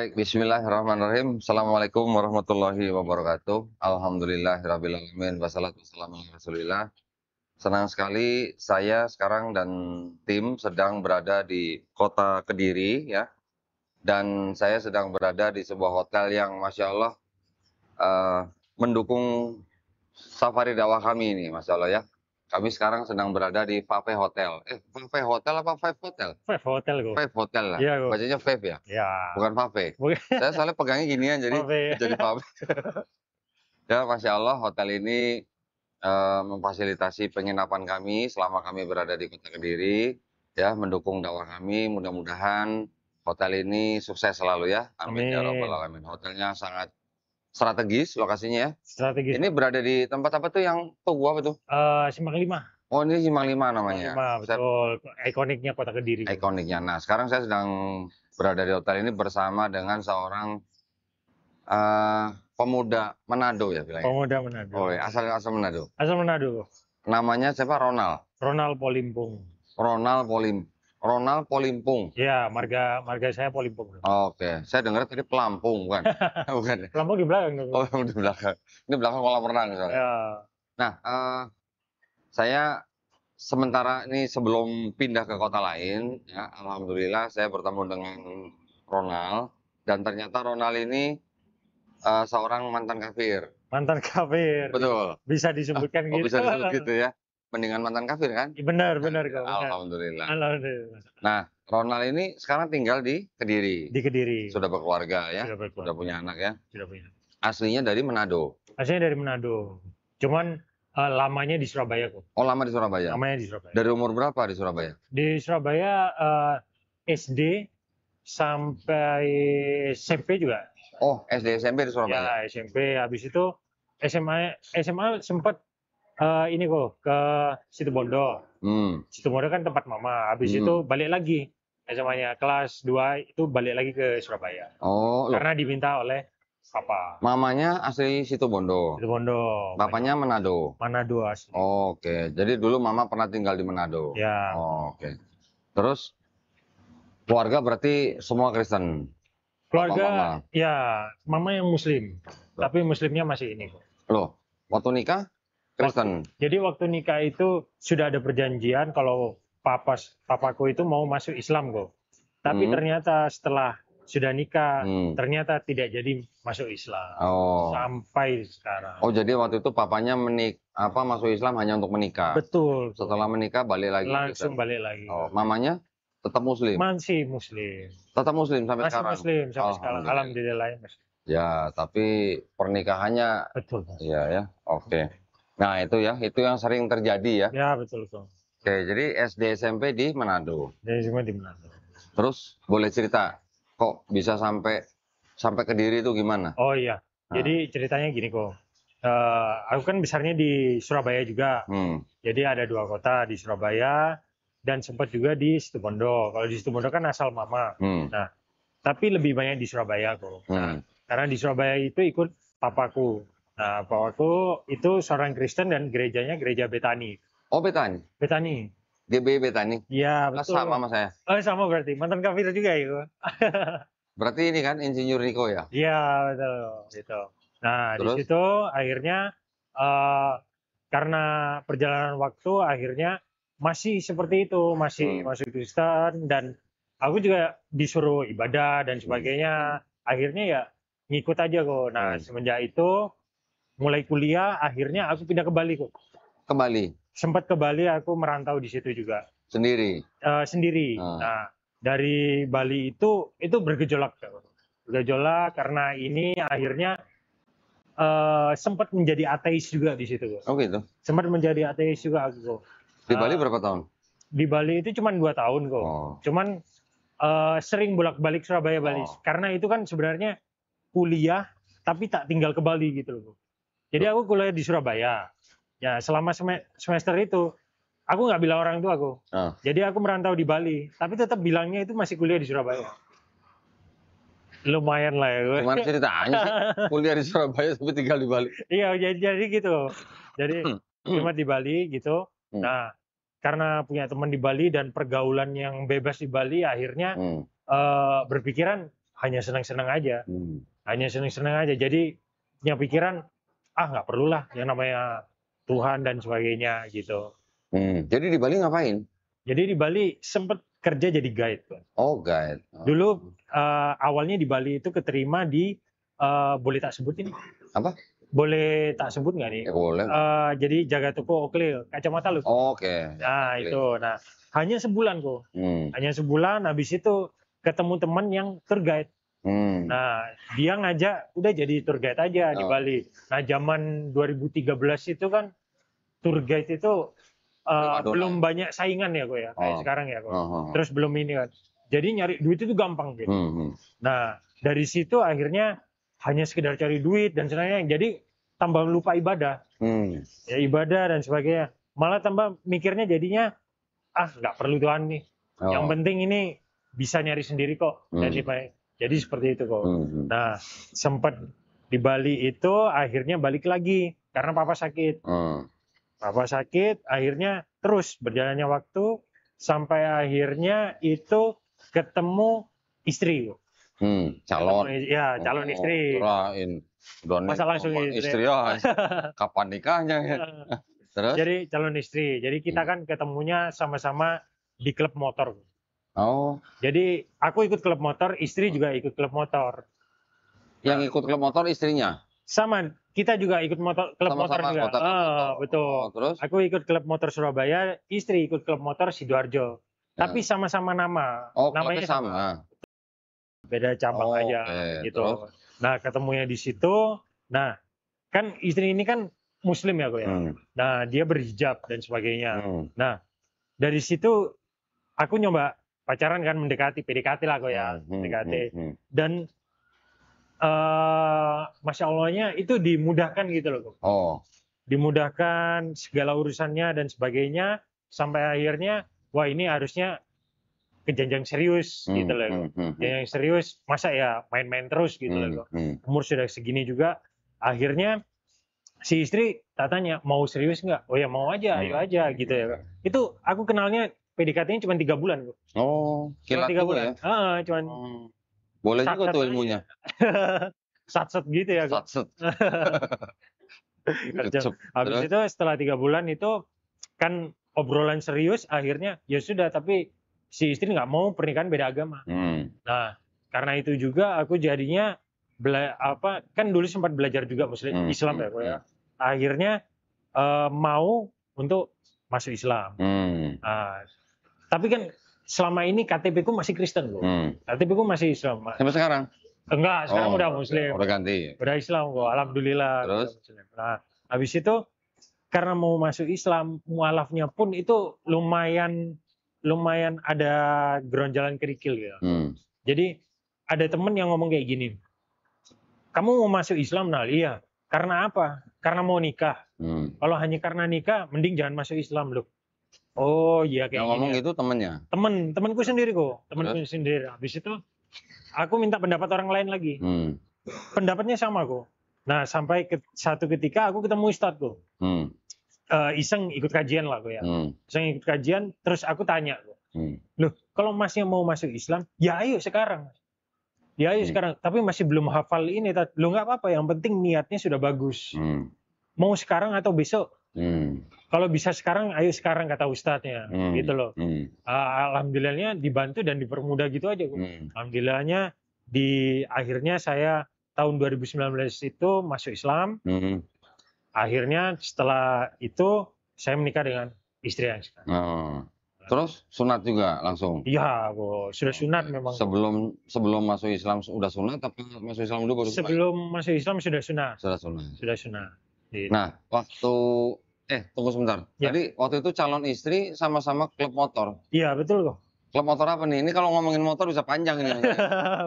Baik, bismillahirrahmanirrahim. Assalamualaikum warahmatullahi wabarakatuh. Alhamdulillahirabbil alamin wassalatu wassalamu ala Rasulillah. Senang sekali saya sekarang dan tim sedang berada di kota Kediri ya. Dan saya sedang berada di sebuah hotel yang Masya Allah eh, mendukung safari dakwah kami ini, Masya Allah ya. Kami sekarang sedang berada di Fave Hotel. Fave Hotel apa Five Hotel? Five Hotel kok. Five Hotel lah. Iya kok. Bacanya Five ya? Ya. Bukan Fave. Bukan. Saya soalnya pegangnya ginian jadi Fave. jadi Fave. Ya, Masya Allah, hotel ini memfasilitasi penginapan kami selama kami berada di Kota Kediri, ya, mendukung dakwah kami. Mudah-mudahan hotel ini sukses selalu ya. Amin ya Amin. rabbal alamin. Hotelnya sangat strategis lokasinya ya. Strategis. Ini berada di tempat apa tuh yang tugu apa tuh? Simpang 5. Oh, ini Simpang 5 namanya. Betul. Ikoniknya Kota Kediri. Ikoniknya. Nah, sekarang saya sedang berada di hotel ini bersama dengan seorang pemuda Manado ya bilangnya. Pemuda Manado. Oh, ya, asal Manado. Asal Manado. Namanya siapa? Ronald. Ronald Polimpung. Ronald Polimpung. Ya, marga saya Polimpung. Oke, saya dengar tadi Pelampung bukan? Bukan. Ya? Pelampung di belakang. Oh, di belakang. Ini belakang kolam renang soalnya. Ya. Nah, saya sementara ini sebelum pindah ke kota lain, ya, alhamdulillah saya bertemu dengan Ronald dan ternyata Ronald ini seorang mantan kafir. Mantan kafir. Betul. Bisa disebutkan gitu. Bisa disebut gitu ya. Mendingan mantan kafir kan? Benar kok. Alhamdulillah. Alhamdulillah. Nah, Ronald ini sekarang tinggal di Kediri. Di Kediri. Sudah berkeluarga ya. Sudah punya anak ya. Sudah punya. Aslinya dari Manado. Aslinya dari Manado. Cuman lamanya di Surabaya kok. Oh, lama di Surabaya. Lamanya di Surabaya. Dari umur berapa di Surabaya? Di Surabaya SD sampai SMP juga. Oh, SD SMP di Surabaya. Ya, SMP. Habis itu SMA sempat ini kok ke Situbondo. Situbondo kan tempat mama. Habis itu balik lagi SMA-nya kelas 2 itu balik lagi ke Surabaya. Oh, karena diminta oleh papa. Mamanya asli Situbondo. Situbondo. Bapaknya Manado. Manado asli. Oke. Jadi dulu mama pernah tinggal di Manado. Ya. Oke. Terus keluarga berarti semua Kristen. Keluarga ya, mama yang Muslim. Tapi Muslimnya masih ini kok. Loh, waktu nikah Kristen. Jadi waktu nikah itu sudah ada perjanjian kalau papaku itu mau masuk Islam kok. Tapi ternyata setelah sudah nikah, ternyata tidak jadi masuk Islam. Sampai sekarang. Oh, jadi waktu itu papanya masuk Islam hanya untuk menikah. Betul. Setelah menikah balik lagi. Langsung balik lagi. Oh, mamanya tetap Muslim. Masih Muslim. Tetap Muslim sampai sekarang. Masih Muslim sampai sekarang. Alhamdulillah. Ya, tapi pernikahannya. Betul. Iya ya. Oke. Nah, itu yang sering terjadi ya. Ya, betul kok. Oke, jadi SD SMP di Manado. SD SMP di Manado. Terus boleh cerita kok bisa sampai Kediri itu gimana? Oh iya. Jadi ceritanya gini kok. Aku kan besarnya di Surabaya juga. Jadi ada 2 kota di Surabaya dan sempat juga di Situbondo. Kalau di Situbondo kan asal mama. Nah, tapi lebih banyak di Surabaya kok. Karena di Surabaya itu ikut papaku. Nah, papaku itu seorang Kristen dan gerejanya gereja Betani. Oh, Betani? Betani. GBI Betani? Iya, betul. Sama sama saya. Oh, sama berarti. Mantan kafir juga ya. Berarti ini kan Insinyur Niko ya? Iya, betul. Gitu. Nah, terus? Di situ akhirnya karena perjalanan waktu akhirnya masih seperti itu, masih Kristen dan aku juga disuruh ibadah dan sebagainya. Akhirnya ya ngikut aja kok. Nah, semenjak itu mulai kuliah akhirnya aku pindah ke Bali kok. Ke Bali? Sempat ke Bali, aku merantau di situ juga. Sendiri? Sendiri. Nah, dari Bali itu bergejolak. Bergejolak karena ini akhirnya sempat menjadi ateis juga di situ. Oh gitu? Sempat menjadi ateis juga aku. Di Bali berapa tahun? Di Bali itu cuma 2 tahun kok. Cuman sering bolak-balik Surabaya Bali. Karena itu kan sebenarnya kuliah tapi tak tinggal ke Bali gitu loh. Jadi aku kuliah di Surabaya. Ya selama semester itu aku nggak bilang orang tua aku. Jadi aku merantau di Bali, tapi tetap bilangnya itu masih kuliah di Surabaya. Lumayan lah ya. Gimana ceritanya sih kuliah di Surabaya tapi tinggal di Bali? Iya, jadi gitu. Jadi cuma di Bali gitu. Nah, karena punya teman di Bali dan pergaulan yang bebas di Bali, akhirnya berpikiran hanya senang-senang aja. Hmm. Hanya senang-senang aja. Jadi punya pikiran, nggak perlulah yang namanya Tuhan dan sebagainya gitu. Jadi di Bali ngapain? Jadi di Bali sempet kerja jadi guide, Bang. Oh, guide. Dulu awalnya di Bali itu keterima di boleh tak sebut ini? Apa? Boleh tak sebut nggak nih? Ya boleh. Jadi jaga toko Oakley, kacamata lu. Oke. Nah itu, nah hanya sebulan kok. Hanya sebulan, habis itu ketemu teman yang tour guide. Nah dia ngajak, udah jadi tour guide aja di Bali. Nah zaman 2013 itu kan tour guide itu belum banyak saingan ya kok ya, kayak sekarang ya kok. Terus belum ini kan. Jadi nyari duit itu gampang gitu. Nah dari situ akhirnya hanya sekedar cari duit dan sebagainya. Jadi tambah lupa ibadah. Ya ibadah dan sebagainya. Malah tambah mikirnya jadinya, nggak perlu Tuhan nih. Yang penting ini bisa nyari sendiri kok. Jadi seperti itu kok. Nah sempat di Bali itu akhirnya balik lagi karena papa sakit. Papa sakit, akhirnya terus berjalannya waktu sampai akhirnya itu ketemu istri. Calon. Ya, calon istri. Kirain. Masa langsung istri ya. Kapan nikahnya ya? Terus? Jadi calon istri. Jadi kita kan ketemunya sama-sama di klub motor. Oh. Jadi aku ikut klub motor, istri juga ikut klub motor. Yang ikut klub motor istrinya? Sama, kita juga ikut klub motor juga. Betul. Terus? Aku ikut klub motor Surabaya, istri ikut klub motor Sidoarjo. Tapi sama-sama nama. Namanya sama. Beda cabang aja gitu. Terus? Nah, ketemunya di situ. Nah, kan istri ini kan muslim ya kok ya. Nah, dia berhijab dan sebagainya. Nah, dari situ aku nyoba pacaran kan, mendekati, PDKT lah kok ya. PDKT. Dan Masya Allahnya itu dimudahkan gitu loh. Dimudahkan segala urusannya dan sebagainya. Sampai akhirnya, wah ini harusnya ke jenjang serius gitu loh. Jenjang serius, masa ya main-main terus gitu loh. Umur sudah segini juga. Akhirnya si istri tanya, mau serius nggak? Oh ya mau aja, ayo aja gitu ya. Itu aku kenalnya PDKT-nya cuma 3 bulan. Oh, cuma 3 bulan. Ya? Cuman boleh juga tuh ilmunya. Satset gitu ya. Satset. Habis itu setelah 3 bulan itu kan obrolan serius, akhirnya ya sudah, tapi si istri nggak mau pernikahan beda agama. Nah karena itu juga aku jadinya kan dulu sempat belajar juga Islam ya kok ya. Akhirnya mau untuk masuk Islam. Tapi kan selama ini KTP ku masih Kristen kok. KTP ku masih Islam. Sampai sekarang? Enggak, sekarang udah Muslim. Udah ganti. Udah Islam kok, alhamdulillah. Terus? Nah, habis itu karena mau masuk Islam, mualafnya pun itu lumayan ada geronjalan kerikil gitu. Jadi ada temen yang ngomong kayak gini, kamu mau masuk Islam? Nah iya, karena apa? Karena mau nikah. Kalau hanya karena nikah, mending jangan masuk Islam loh. Oh iya kayak yang ngomong gini. Itu temennya? Temenku sendiri kok, temenku sendiri. Habis itu aku minta pendapat orang lain lagi. Pendapatnya sama kok. Nah sampai satu ketika aku ketemu Ustadz kok. Iseng ikut kajian lah kok ya. Iseng ikut kajian, terus aku tanya kok. Loh kalau masnya mau masuk Islam, ya ayo sekarang. Ya ayo sekarang. Tapi masih belum hafal ini. Loh nggak apa-apa, yang penting niatnya sudah bagus. Mau sekarang atau besok? Kalau bisa sekarang, ayo sekarang kata Ustadznya, gitu loh. Alhamdulillahnya dibantu dan dipermudah gitu aja. Alhamdulillahnya akhirnya saya tahun 2019 itu masuk Islam. Akhirnya setelah itu saya menikah dengan istri yang sekarang. Terus sunat juga langsung? Iya, sudah sunat memang. Sebelum masuk Islam udah sunat, tapi masuk Islam dulu baru sunat? Sebelum masuk Islam sudah sunat. Sudah sunat. Gitu. Nah, tunggu sebentar. Ya. Jadi waktu itu calon istri sama-sama klub motor. Iya, betul kok. Klub motor apa nih? Ini kalau ngomongin motor bisa panjang ini.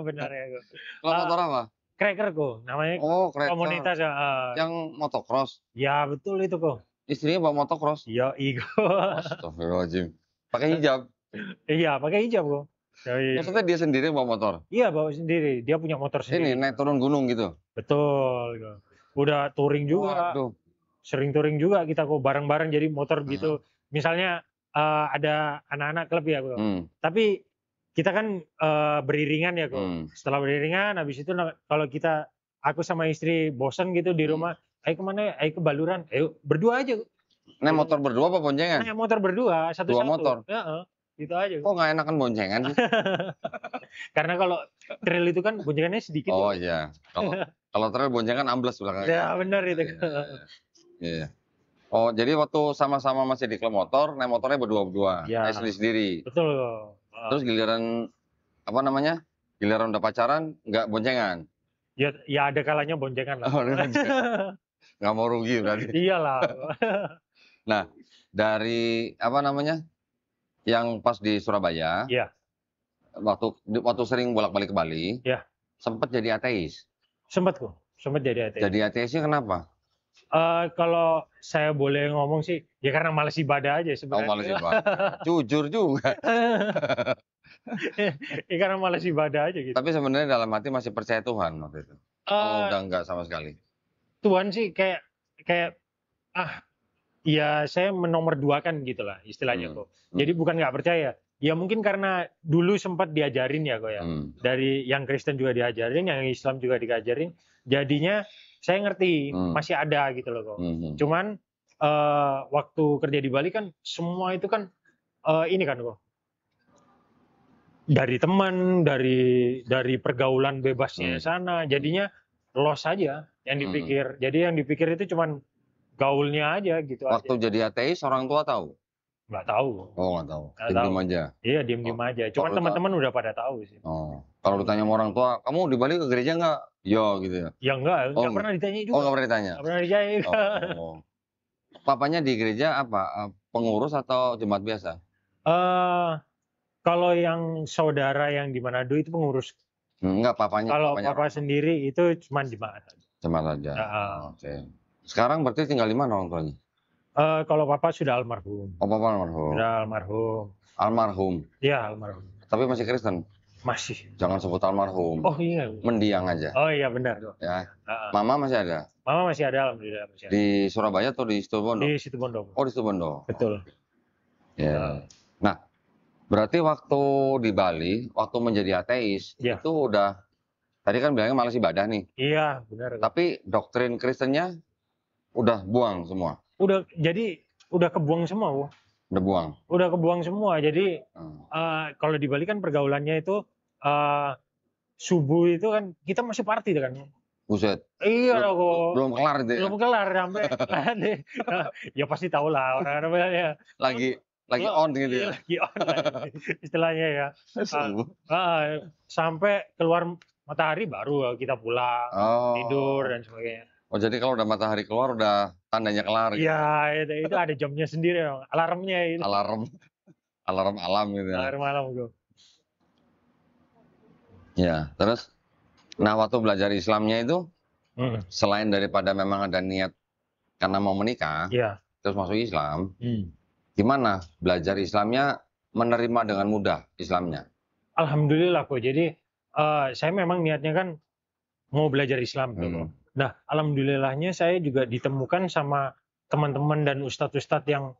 Benar ya kok. Klub motor apa? Cracker kok, namanya. Cracker. Komunitas ya. Yang motocross. Ya, betul itu kok. Istrinya bawa motocross? Iya, Astagfirullahaladzim. Pakai hijab? Iya, pakai hijab kok. Maksudnya dia sendiri bawa motor? Iya, bawa sendiri. Dia punya motor sendiri. Ini naik turun gunung gitu? Betul. Udah touring juga. Waduh. Sering touring juga kita kok, bareng-bareng jadi motor gitu. Misalnya ada anak-anak klub ya kok. Tapi kita kan beriringan ya kok. Setelah beriringan, habis itu kalau aku sama istri bosan gitu di rumah, ayo kemana ya? Ayo ke Baluran, ayo berdua aja. Naik motor berdua apa boncengan? Naik motor berdua, Dua satu-satu. motor? Heeh, gitu aja. Kok nggak enakan boncengan sih? Karena kalau trail itu kan boncengannya sedikit. Oh iya, kalau trail boncengan ambles belakangnya. Ya benar itu. Iya. Oh jadi waktu sama-sama masih di klub motor, naik motornya berdua-berdua, Ya, naik sendiri-sendiri. betul. Terus giliran apa namanya? Giliran udah pacaran nggak boncengan. Ya ada kalanya boncengan lah. Oh, nggak mau rugi berarti. Iyalah. Nah, dari apa namanya? Yang pas di Surabaya, Iya. waktu sering bolak-balik ke Bali, Iya. sempat jadi ateis. Sempat jadi ateis. Jadi ateisnya kenapa? Kalau saya boleh ngomong sih, ya karena malas ibadah aja Oh, sebenarnya. malas ibadah. Jujur juga. Ya karena malas ibadah aja gitu. Tapi sebenarnya dalam hati masih percaya Tuhan waktu itu. Oh, udah enggak sama sekali. Tuhan sih kayak ya saya menomorduakan gitulah istilahnya kok. Jadi bukan nggak percaya. Ya mungkin karena dulu sempat diajarin ya kok ya. Dari yang Kristen juga diajarin, yang Islam juga diajarin. Jadinya saya ngerti masih ada gitu loh kok. Cuman waktu kerja di Bali kan semua itu kan ini kan kok. Dari teman, dari pergaulan bebasnya sana, jadinya loss aja yang dipikir. Jadi yang dipikir itu cuman gaulnya aja gitu. Waktu aja. Jadi ateis orang tua tahu? Nggak tahu. Oh nggak tahu. Diem aja. Iya diem aja. Cuman teman-teman udah pada tahu sih. Oh kalau ditanya sama orang tua, kamu di Bali ke gereja nggak? Iya gitu ya. Ya nggak pernah ditanya juga. Oh nggak pernah ditanya. Nggak pernah ditanya. Oh. Papanya di gereja apa? Pengurus atau jemaat biasa? Kalau yang saudara yang di Manado itu pengurus. Enggak, papanya. Kalau papa sendiri itu cuma jemaat. Jemaat aja. Oke. Sekarang berarti tinggal di mana orang tuanya? Kalau papa sudah almarhum. Oh, papa almarhum. Sudah almarhum. Almarhum. Iya, almarhum. Tapi masih Kristen? Masih. Jangan sebut almarhum. Oh iya. Mendiang aja. Oh iya benar. Ya. Mama masih ada? Mama masih ada, alhamdulillah masih ada. Di Surabaya atau di Situbondo? Di Situbondo. Oh, di Situbondo. Betul. Ya. Nah, berarti waktu di Bali, waktu menjadi ateis, itu udah, tadi kan bilangnya malas ibadah nih. Iya, benar. Tapi doktrin Kristennya udah buang semua? Udah kebuang semua. Udah buang? Udah kebuang semua. Jadi kalau di Bali kan pergaulannya itu subuh itu kan kita masih party kan. Buset. Iya kok. Belum kelar itu ya? Belum kelar sampai. Ya pasti tahu lah orang namanya. Lagi on gitu ya? Lagi on istilahnya ya. Sampai keluar matahari baru kita pulang, tidur dan sebagainya. Oh jadi kalau udah matahari keluar udah tandanya kelar? Iya, itu ada jamnya sendiri, alarmnya itu. Alarm alam gitu ya? Alarm alam gitu. Ya, terus, nah waktu belajar Islamnya itu, selain daripada memang ada niat karena mau menikah, terus masuk Islam, gimana belajar Islamnya menerima dengan mudah Islamnya? Alhamdulillah kok. Jadi saya memang niatnya kan mau belajar Islam gitu. Nah, alhamdulillahnya saya juga ditemukan sama teman-teman dan ustadz-ustadz yang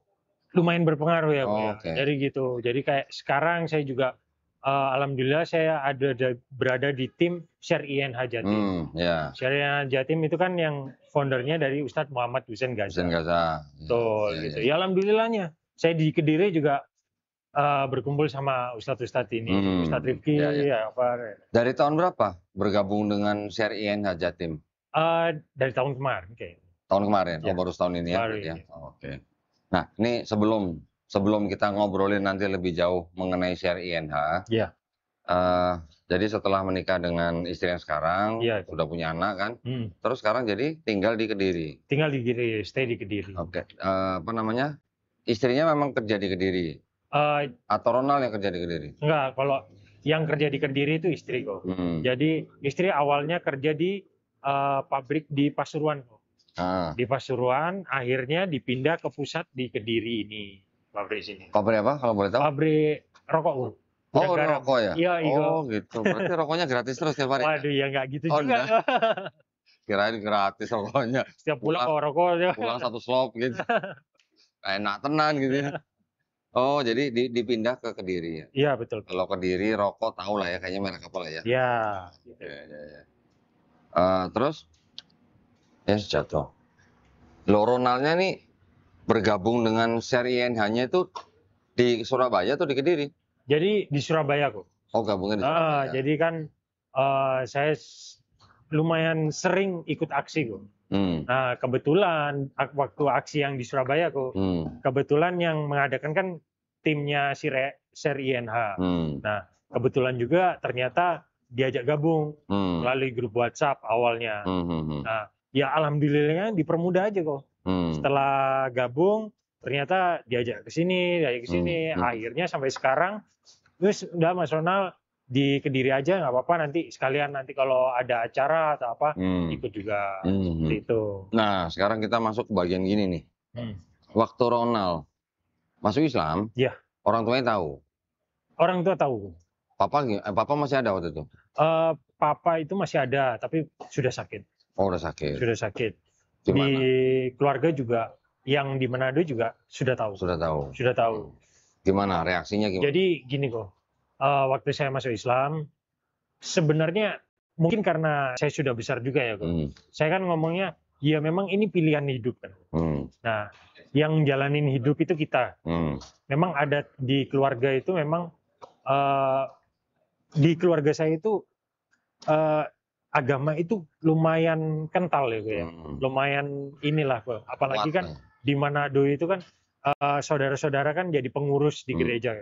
lumayan berpengaruh ya, Pak. Jadi gitu. Jadi kayak sekarang saya juga alhamdulillah saya berada di tim Share INH Jatim. Share INH Jatim itu kan yang foundernya dari Ustadz Muhammad Hussein Gaza. Betul gitu. Ya alhamdulillahnya. Saya di Kediri juga berkumpul sama ustadz-ustadz ini, Ustadz Rifki, Dari tahun berapa bergabung dengan Share INH Jatim? Dari tahun kemarin kayaknya. Tahun kemarin? Oh baru setahun ini ya? Oke. Nah ini sebelum kita ngobrolin nanti lebih jauh mengenai Share INH, jadi setelah menikah dengan istri yang sekarang, sudah punya anak kan, terus sekarang jadi tinggal di Kediri? Tinggal di Kediri, stay di Kediri. Oke, apa namanya, istrinya memang kerja di Kediri? Atau Ronald yang kerja di Kediri? Enggak, kalau yang kerja di Kediri itu istri kok. Jadi istri awalnya kerja di pabrik di Pasuruan kok. Di Pasuruan, akhirnya dipindah ke pusat di Kediri ini, pabrik sini. Pabrik apa kalau boleh tahu? Pabrik rokok. Oh rokok ya? Iya, oh gitu, berarti rokoknya gratis terus tiap hari? Waduh ya nggak gitu juga. Kirain gratis rokoknya. Setiap pulang rokoknya. Pulang satu slop gitu. Enak tenan gitu ya. Oh, jadi dipindah ke Kediri ya? Iya, betul. Kalau Kediri rokok tahu lah ya, kayaknya merek apa lah ya? Iya. Ya, ya, ya. Terus ya jatuh. Lo Ronaldnya nih bergabung dengan seri INH-nya itu di Surabaya atau di Kediri? Jadi di Surabaya kok. Oh, gabungnya di Surabaya. Jadi kan saya lumayan sering ikut aksi kok. Nah, kebetulan waktu aksi yang di Surabaya kok, kebetulan yang mengadakan kan timnya seri INH. Nah, kebetulan juga ternyata diajak gabung melalui grup WhatsApp awalnya. Nah, ya alhamdulillahnya dipermudah aja kok. Setelah gabung, ternyata diajak ke sini, akhirnya sampai sekarang, terus udah Mas Ronald di Kediri aja nggak apa-apa, nanti sekalian nanti kalau ada acara atau apa ikut juga seperti itu. Nah, sekarang kita masuk ke bagian gini nih. Waktu Ronald masuk Islam, ya, orang tuanya tahu. Orang tua tahu. Papa masih ada waktu itu? Papa itu masih ada, tapi sudah sakit. Oh, udah sakit. Sudah sakit. Gimana? Di keluarga juga, yang di Manado juga sudah tahu. Sudah tahu. Sudah tahu. Gimana reaksinya gimana? Jadi gini kok, waktu saya masuk Islam, sebenarnya mungkin karena saya sudah besar juga ya kok. Saya kan ngomongnya, ya memang ini pilihan hidup kan. Nah, yang jalanin hidup itu kita. Memang ada di keluarga itu memang di keluarga saya itu agama itu lumayan kental ya kok ya. Lumayan inilah kok. Apalagi kan di Manado itu kan saudara-saudara kan jadi pengurus di gereja.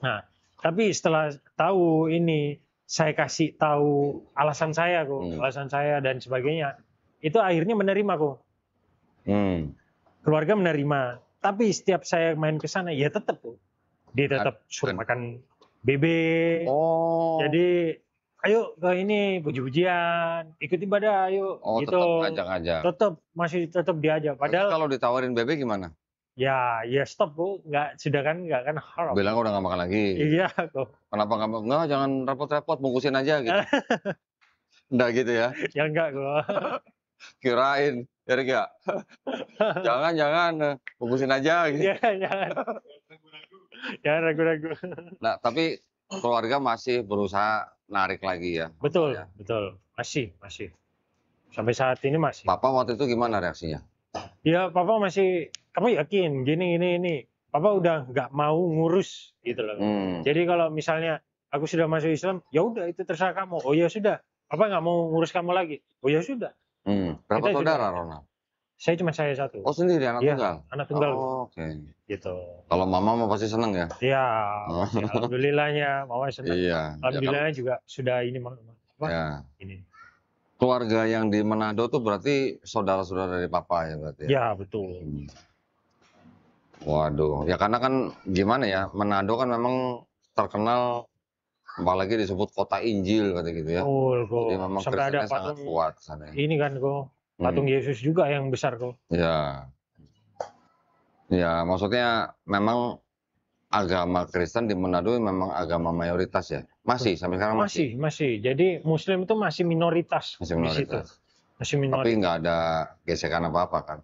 Nah, tapi setelah tahu ini, saya kasih tahu alasan saya kok, alasan saya dan sebagainya, itu akhirnya menerima kok. Keluarga menerima. Tapi setiap saya main ke sana, ya tetap kok. Dia tetap suruh makan bebek. Jadi, ayo ke ini puji-pujian, ikut ibadah, ayo. Oh, gitu. tetap ajak-ajak. Masih tetap diajak. Padahal kalau ditawarin bebek gimana? Ya stop kok, sudah kan nggak kan haram. Bilang udah nggak makan lagi. Iya kok. Kenapa nggak? Jangan repot-repot, bungkusin aja gitu. Nggak gitu ya? Ya enggak kok. Kirain, jadi nggak? jangan, bungkusin aja gitu. Ya, jangan ragu-ragu. Nah, tapi keluarga masih berusaha narik lagi ya? Betul, betul. Masih. Sampai saat ini masih. Papa waktu itu gimana reaksinya? Ya, Papa masih, kamu yakin gini. Papa udah nggak mau ngurus gitu loh. Jadi kalau misalnya aku sudah masuk Islam, ya udah itu terserah kamu. Oh ya sudah, Papa nggak mau ngurus kamu lagi. Oh ya sudah. Berapa saudara Ronald? Saya cuma saya satu. Oh sendiri, anak tunggal? Anak tunggal. Oh, oke. Gitu. Kalau mama mau pasti seneng ya? Iya, alhamdulillahnya mama senang. Iya. Alhamdulillahnya juga sudah ini ya. Ini. Keluarga yang di Manado tuh berarti saudara-saudara dari papa ya berarti? Ya betul. Waduh, ya karena kan gimana ya, Manado kan memang terkenal, apalagi disebut kota Injil kata gitu ya. Jadi memang sampai ada sangat kuat sana. Ini kan kok, patung Yesus juga yang besar kok. Ya maksudnya memang agama Kristen di Manado memang agama mayoritas ya? Masih sampai sekarang masih? Masih. Jadi Muslim itu masih minoritas. Masih minoritas. Masih minoritas. Tapi nggak ada gesekan apa-apa kan?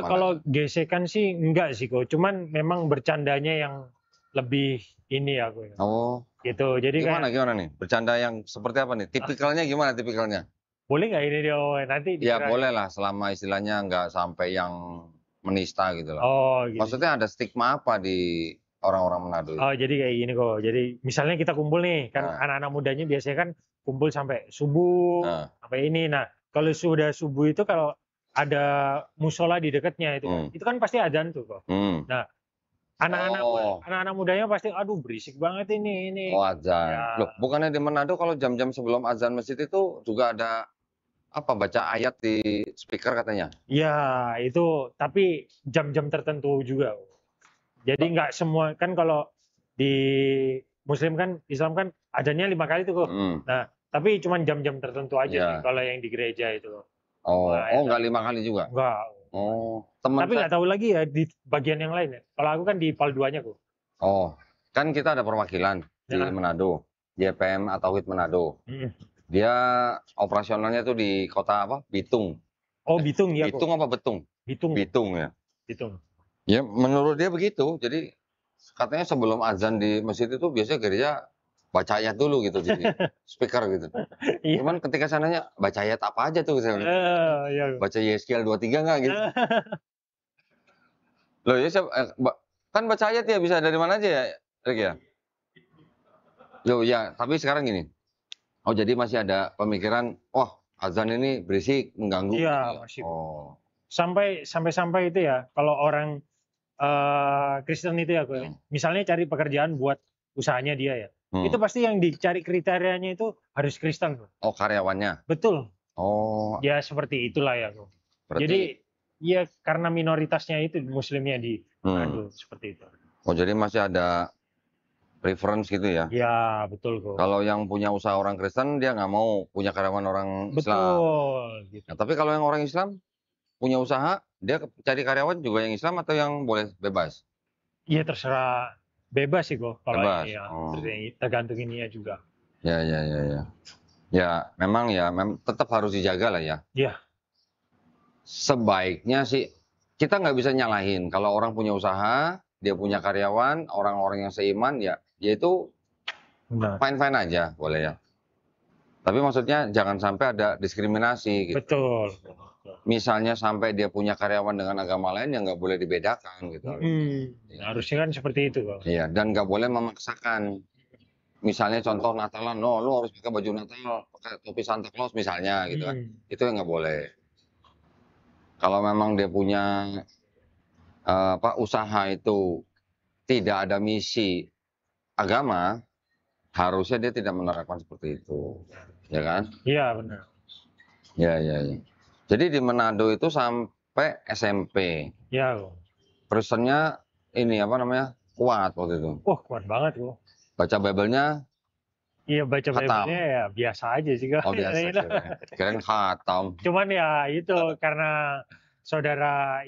Kalau gesekan sih enggak sih kok. Cuman memang bercandanya yang lebih ini ya kok. Oh. Gitu. Jadi gimana nih? Bercanda yang seperti apa nih? Tipikalnya gimana tipikalnya? Boleh nggak ini dia? Nanti ya boleh lah, selama istilahnya nggak sampai yang menista gitu loh. Gitu. Maksudnya ada stigma apa di orang-orang Manado? Jadi kayak gini kok. Jadi misalnya kita kumpul nih, kan anak-anak mudanya biasanya kan kumpul sampai subuh, sampai ini. Nah, kalau sudah subuh itu kalau ada musola di dekatnya itu kan pasti adzan tuh kok. Nah, anak-anak mudanya pasti, aduh berisik banget ini. Oh adzan. Ya. Loh, bukannya di Manado kalau jam-jam sebelum adzan masjid itu juga ada baca ayat di speaker katanya? Ya itu, tapi jam-jam tertentu juga. Jadi nggak semua, kan kalau di Muslim kan, Islam kan adzannya 5 kali tuh kok. Nah, tapi cuma jam-jam tertentu aja sih kalau yang di gereja itu. Nggak 5 kali juga? Nggak. Tapi nggak tahu lagi ya di bagian yang lain ya. Kalau aku kan di PAL 2-nya kok. Kan kita ada perwakilan di Manado, JPM At-Tauhid Manado. Dia operasionalnya tuh di kota Bitung. Oh Bitung ya. Bitung apa Betung? Bitung. Bitung ya. Bitung. Ya menurut dia begitu. Jadi katanya sebelum azan di masjid itu biasanya gereja baca ayat dulu gitu di speaker gitu. Iya. Cuman ketika sananya baca ayat apa aja tuh saya bilang, Iya. baca Yeskiel 23 nggak gitu. Loh ya kan baca ayat ya bisa dari mana aja ya, Rick ya? Loh ya, tapi sekarang gini. Oh jadi masih ada pemikiran, wah azan ini berisik mengganggu gitu Iya, ya? masih. Oh. Sampai itu ya, kalau orang Kristen itu ya, misalnya cari pekerjaan buat usahanya dia ya, itu pasti yang dicari kriterianya itu harus Kristen. Oh karyawannya? Betul. Oh. Ya seperti itulah ya. Berarti... Jadi ya karena minoritasnya itu Muslimnya di Manado seperti itu. Oh jadi masih ada preference gitu ya? Ya betul kok. Kalau yang punya usaha orang Kristen dia nggak mau punya karyawan orang Islam. Betul. Gitu. Nah, tapi kalau yang orang Islam punya usaha, dia cari karyawan juga yang Islam atau yang boleh bebas? Iya terserah, bebas sih kok. Kalau bebas. ya, tergantung ininya juga. Ya. Ya memang tetap harus dijaga lah ya. Iya. Sebaiknya sih kita nggak bisa nyalahin kalau orang punya usaha, dia punya karyawan, orang-orang yang seiman ya itu fine-fine aja boleh ya. Tapi maksudnya jangan sampai ada diskriminasi gitu. Betul. Misalnya sampai dia punya karyawan dengan agama lain yang nggak boleh dibedakan gitu. Ya. Harusnya kan seperti itu kok. Iya, dan nggak boleh memaksakan. Misalnya contoh Natalan, no, lu harus pakai baju Natal, pakai topi Santa Claus misalnya gitu kan. Itu yang nggak boleh. Kalau memang dia punya usaha itu tidak ada misi agama, harusnya dia tidak menerapkan seperti itu, ya kan? Iya benar. Ya. Jadi di Manado itu sampai SMP. Ya. Kristennya ini kuat waktu itu. Kuat banget kok. Baca Bible-nya. Iya baca Bible-nya ya biasa aja sih kak. Oh biasa. Kirain khatam. Cuman ya itu karena saudara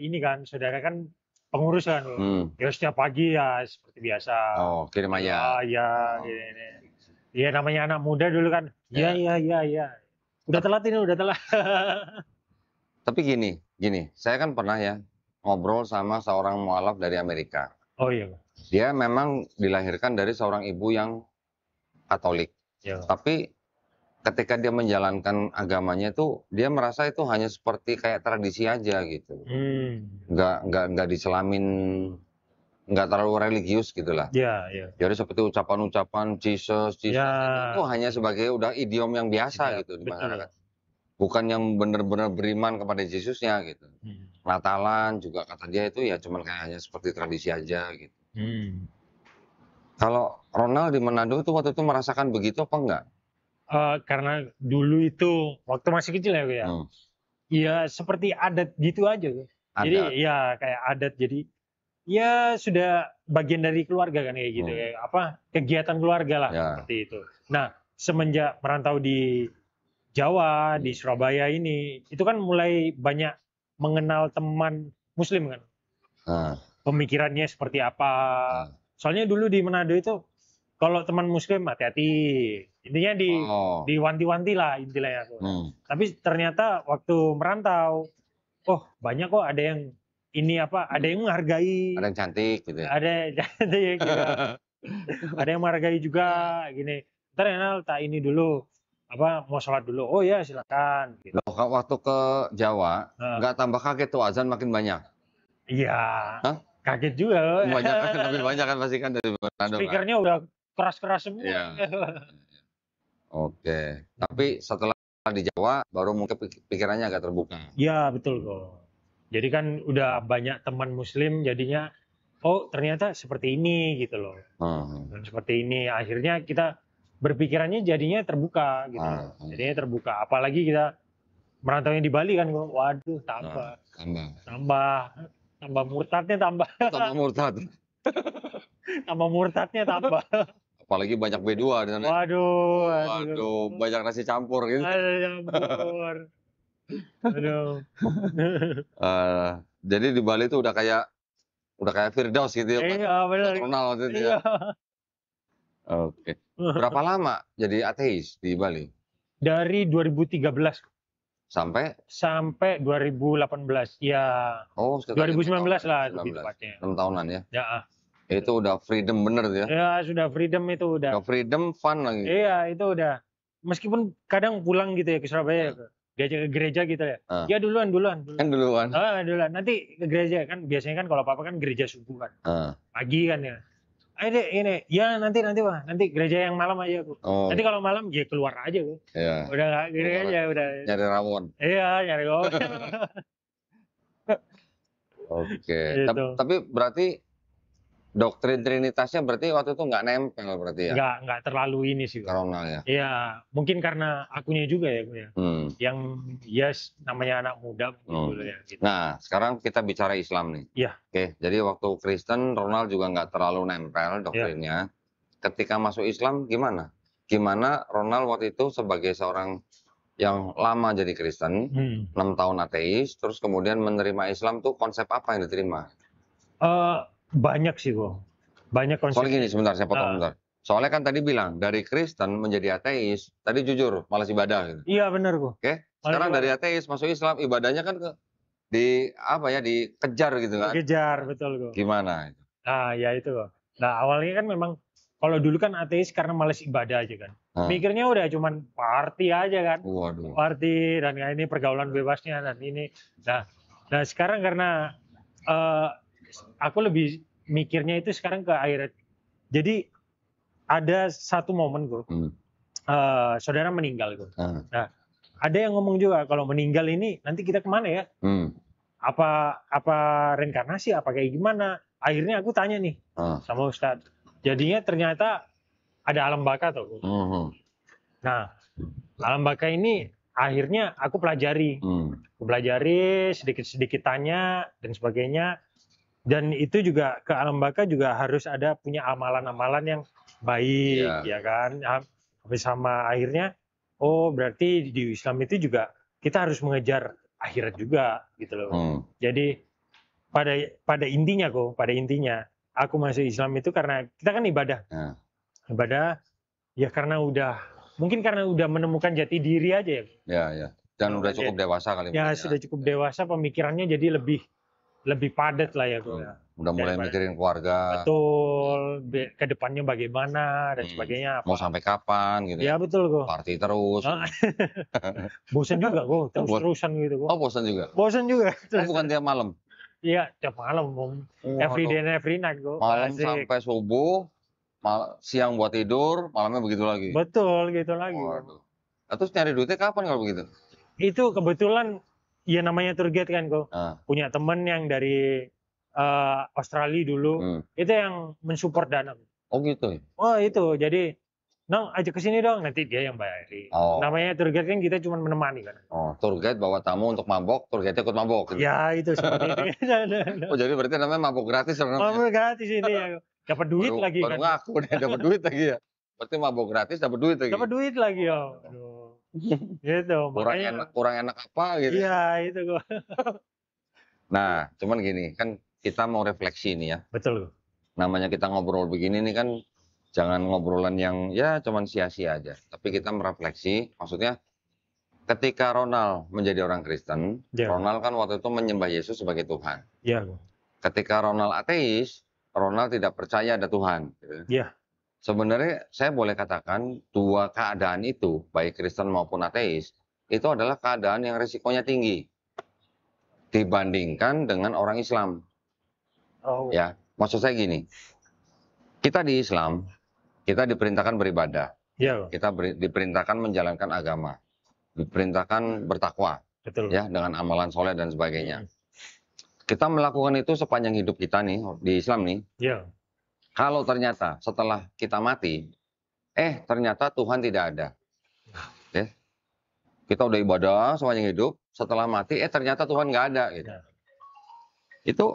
kan pengurus kan. Ya setiap pagi ya seperti biasa. Oh kirim aja. Iya namanya anak muda dulu kan. Iya. Udah telat ini, udah telat. Tapi gini, saya kan pernah ya ngobrol sama seorang mualaf dari Amerika. Oh iya. Dia memang dilahirkan dari seorang ibu yang Katolik. Ya. Tapi ketika dia menjalankan agamanya itu, dia merasa itu hanya seperti kayak tradisi aja gitu. Nggak diselamin, nggak terlalu religius gitulah. Iya. Jadi seperti ucapan-ucapan Jesus itu hanya sebagai udah idiom yang biasa gitu di masyarakat. Bukan yang benar-benar beriman kepada Yesusnya gitu. Natalan juga kata dia itu ya cuman kayak hanya seperti tradisi aja gitu. Kalau Ronald di Manado itu waktu itu merasakan begitu apa enggak? Karena dulu itu waktu masih kecil ya, ya seperti adat gitu aja. Jadi ya kayak adat, jadi ya sudah bagian dari keluarga kan kayak gitu ya, kegiatan keluarga lah seperti itu. Nah semenjak merantau di Jawa, di Surabaya ini, itu kan mulai banyak mengenal teman Muslim kan. Pemikirannya seperti apa. Soalnya dulu di Manado itu, kalau teman Muslim hati-hati. Intinya diwanti-wanti lah intinya. Tapi ternyata waktu merantau, banyak kok ada yang ada yang menghargai. Ada yang cantik gitu ya. Ada yang cantik gitu. Ada yang menghargai juga gini. Ntar Enal tak ini dulu. Mau sholat dulu? Oh ya silakan. Gitu. Loh, waktu ke Jawa, nggak tambah kaget tuh azan makin banyak? Iya. Kaget juga. Banyak kan, lebih banyak kan pasti kan dari Manado. Speakernya udah keras-keras semua. Iya. Oke. Tapi setelah di Jawa, baru mungkin pikirannya agak terbuka. Iya betul kok. Jadi kan udah banyak teman Muslim, jadinya ternyata seperti ini gitu loh. Dan seperti ini, akhirnya kita berpikirannya jadinya terbuka gitu. Jadinya terbuka. Apalagi kita merantaunya di Bali kan, waduh tambah murtadnya tambah. Tambah murtad. Tambah murtadnya tambah. Apalagi banyak B2 di sana. Waduh, banyak nasi campur gitu. Campur. Aduh. Jadi di Bali itu udah kayak Firdaus gitu ya. Iya benar. Terkenal waktu itu ya. Oke. Berapa lama jadi ateis di Bali? Dari 2013 sampai 2018. Ya. 2019 lah lebih tepatnya. 6 tahunan ya. Ya. Itu udah freedom bener tuh ya. Ya sudah freedom itu udah. Udah freedom, fun lagi. Iya itu udah. Meskipun kadang pulang gitu ya ke Surabaya, diajak ke gereja gitu ya. Ya duluan. Kan duluan. Duluan. Nanti ke gereja kan biasanya kan kalau apa-apa kan gereja subuh kan. Pagi kan ya. Ayo deh ini, ya nanti Wah, nanti gereja yang malam aja aku. Nanti kalau malam ya keluar aja aku. Iya. Udah nggak gini aja udah. Nyari rawon. Iya nyari rawon. Oke. Gitu. Tapi berarti doktrin Trinitasnya berarti waktu itu nggak nempel berarti ya? Nggak terlalu ini sih. Ronald ya? Iya, mungkin karena akunya juga ya, ya. Yang namanya anak muda gitu ya. Gitu. Nah, sekarang kita bicara Islam nih. Iya. Oke, jadi waktu Kristen Ronald juga nggak terlalu nempel doktrinnya. Ketika masuk Islam gimana? Gimana Ronald waktu itu sebagai seorang yang lama jadi Kristen, 6 tahun ateis, terus kemudian menerima Islam tuh konsep apa yang diterima? Banyak sih, Bro. Banyak konsep. Soalnya gini, sebentar, saya potong sebentar. Soalnya kan tadi bilang, dari Kristen menjadi ateis, tadi jujur, malas ibadah. Gitu. Iya, benar, Bro. Oke, sekarang dari ateis masuk Islam, ibadahnya kan dikejar gitu kan? Dikejar, betul, Bro. Gimana? Nah, ya itu, Bro. Nah, awalnya kan memang, kalau dulu kan ateis karena malas ibadah aja kan. Mikirnya udah cuman party aja kan. Waduh. Party, dan ini pergaulan bebasnya, dan ini. Nah sekarang karena aku lebih mikirnya itu sekarang ke akhirat. Jadi ada satu momen Bro, saudara meninggal Bro. Nah ada yang ngomong juga kalau meninggal ini nanti kita kemana ya? Apa reinkarnasi? Apa kayak gimana? Akhirnya aku tanya nih sama Ustadz. Jadinya ternyata ada alam baka tuh. Nah alam baka ini akhirnya aku pelajari. Aku pelajari sedikit-sedikit tanya dan sebagainya. Dan itu juga ke alam baka juga harus ada punya amalan-amalan yang baik, ya kan? Sama akhirnya, oh berarti di Islam itu juga kita harus mengejar akhirat juga, gitu loh. Jadi pada intinya aku masuk Islam itu karena kita kan ibadah, ibadah ya karena mungkin karena udah menemukan jati diri aja ya. Ya. Dan udah cukup dewasa kali. Ya sudah cukup dewasa, pemikirannya jadi lebih padat lah ya. Udah mulai mikirin keluarga. Betul, ke depannya bagaimana dan sebagainya. Mau sampai kapan gitu. Ya betul kok. Party terus. Bosan juga kok, terus-terusan gitu kok. Oh bosan juga? Bosan juga. Oh, bukan tiap malam? Iya, tiap malam. Every day and every night kok. Malam sampai subuh, siang buat tidur, malamnya begitu lagi? Betul, gitu lagi. Waduh. Terus nyari duitnya kapan kalau begitu? Itu kebetulan ya namanya tour guide kan kok. Punya temen yang dari Australia dulu, itu yang mensupport dana. Oh gitu? Oh itu, jadi Nong ajak ke sini dong, nanti dia yang bayarin. Namanya tour guide kan kita cuma menemani kan. Oh, tour guide bawa tamu untuk mabok, tour guide ikut mabok. Gitu. Ya itu seperti itu. Oh jadi berarti namanya mabok gratis? Mabok gratis ini ya, dapat duit lagi baru kan. Baru ngaku deh, dapat duit lagi ya. Berarti mabok gratis dapat duit lagi. Dapat duit lagi ya. Gitu, kurang enak apa gitu. Iya, itu kok. Nah, cuman gini, kan kita mau refleksi nih ya. Betul. Namanya kita ngobrol begini nih kan jangan ngobrolan yang ya cuman sia-sia aja. Tapi kita merefleksi, maksudnya ketika Ronald menjadi orang Kristen, Ronald kan waktu itu menyembah Yesus sebagai Tuhan. Iya. Ketika Ronald ateis, Ronald tidak percaya ada Tuhan. Iya. Sebenarnya saya boleh katakan dua keadaan itu, baik Kristen maupun ateis, itu adalah keadaan yang risikonya tinggi dibandingkan dengan orang Islam. Ya, maksud saya gini, kita di Islam, kita diperintahkan beribadah, kita diperintahkan menjalankan agama, diperintahkan bertakwa, ya dengan amalan soleh dan sebagainya. Kita melakukan itu sepanjang hidup kita nih di Islam nih. Kalau ternyata setelah kita mati, ternyata Tuhan tidak ada. Kita udah ibadah sepanjang hidup, setelah mati, ternyata Tuhan nggak ada. Gitu. Itu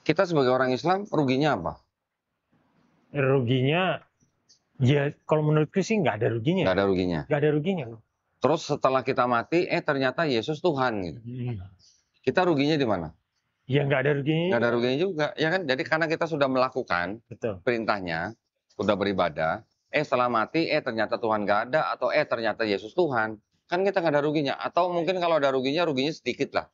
kita sebagai orang Islam ruginya apa? Ruginya, ya kalau menurutku sih nggak ada ruginya. Nggak ada ruginya. Nggak ada ruginya. Terus setelah kita mati, ternyata Yesus Tuhan. Gitu. Kita ruginya di mana? Ya nggak ada ruginya. Nggak ada ruginya juga, ya kan? Jadi karena kita sudah melakukan perintahnya, sudah beribadah, setelah mati, ternyata Tuhan nggak ada, atau ternyata Yesus Tuhan, kan kita nggak ada ruginya. Atau mungkin kalau ada ruginya sedikit lah.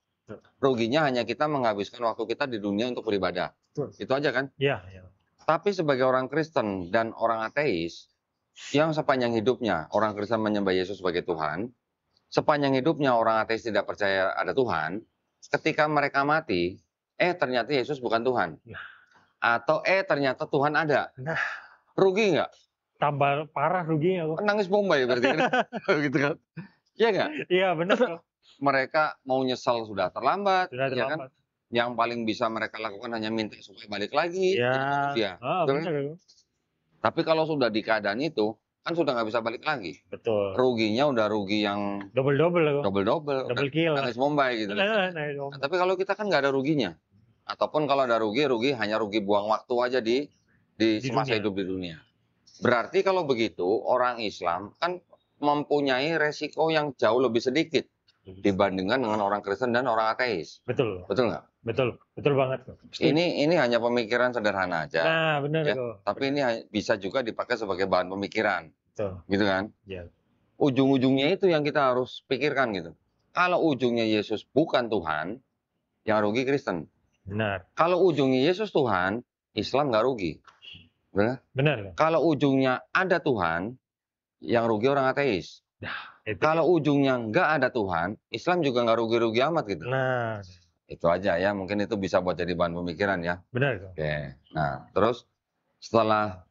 Ruginya hanya kita menghabiskan waktu kita di dunia untuk beribadah. Betul. Itu aja kan? Iya, iya. Tapi sebagai orang Kristen dan orang ateis, yang sepanjang hidupnya orang Kristen menyembah Yesus sebagai Tuhan, sepanjang hidupnya orang ateis tidak percaya ada Tuhan, ketika mereka mati, ternyata Yesus bukan Tuhan. Nah. Atau ternyata Tuhan ada. Nah. Rugi nggak? Tambah parah ruginya kok. Nangis Bombay berarti kan? Gitu kan? Iya nggak? Iya benar kok. Mereka mau nyesal sudah terlambat, Sudah ya kan? terlambat. Yang paling bisa mereka lakukan hanya minta supaya balik lagi. Iya. Betul kan? Benar. Tapi kalau sudah di keadaan itu, kan sudah nggak bisa balik lagi. Betul. Ruginya udah rugi yang Double-double. Double kill. Nangis Bombay gitu. Nah, tapi kalau kita kan nggak ada ruginya. Ataupun kalau ada rugi hanya rugi buang waktu aja di semasa hidup di dunia. Berarti kalau begitu, orang Islam kan mempunyai resiko yang jauh lebih sedikit dibandingkan dengan orang Kristen dan orang ateis. Betul. Betul nggak? Betul banget. Ini hanya pemikiran sederhana aja. Nah, benar ya. kok. Tapi ini bisa juga dipakai sebagai bahan pemikiran. Betul. Gitu kan? Iya. Ujung-ujungnya itu yang kita harus pikirkan gitu. Kalau ujungnya Yesus bukan Tuhan, yang rugi Kristen. Benar. Kalau ujungnya Yesus Tuhan, Islam nggak rugi. Benar. Kalau ujungnya ada Tuhan, yang rugi orang ateis. Kalau ujungnya nggak ada Tuhan, Islam juga nggak rugi-rugi amat gitu. Nah, itu aja ya, mungkin itu bisa buat jadi bahan pemikiran ya. Benar kok. Oke. Nah, terus setelah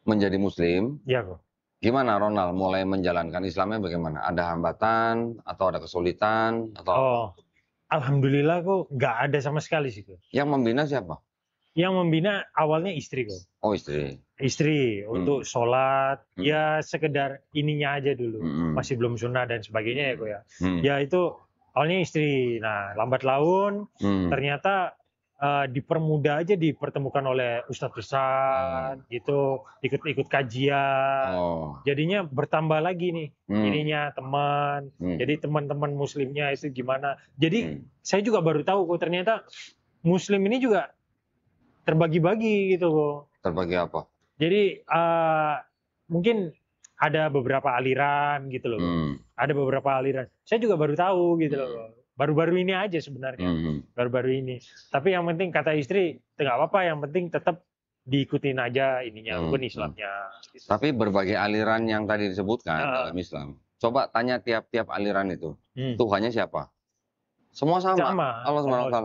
menjadi Muslim, iya kok. Gimana Ronald mulai menjalankan Islamnya bagaimana? Ada hambatan atau ada kesulitan atau? Alhamdulillah kok nggak ada sama sekali sih kok. Yang membina siapa? Yang membina awalnya istri kok. Oh, istri. Istri untuk sholat, ya sekedar ininya aja dulu. Masih belum sunnah dan sebagainya ya kok ya. Ya itu awalnya istri. Nah, lambat laun ternyata dipermudah aja dipertemukan oleh ustadz gitu, ikut kajian. Jadinya bertambah lagi nih ininya teman. Jadi teman-teman muslimnya itu gimana. Jadi saya juga baru tahu kok ternyata muslim ini juga terbagi-bagi gitu kok. Terbagi apa? Jadi mungkin ada beberapa aliran gitu loh. Ada beberapa aliran. Saya juga baru tahu gitu loh. Baru-baru ini aja sebenarnya. Baru-baru ini. Tapi yang penting kata istri, nggak apa-apa. Yang penting tetap diikutin aja ininya, rukun Islamnya. Gitu. Tapi berbagai aliran yang tadi disebutkan dalam Islam. Coba tanya tiap-tiap aliran itu. Tuhannya siapa? Semua sama. Allah SWT.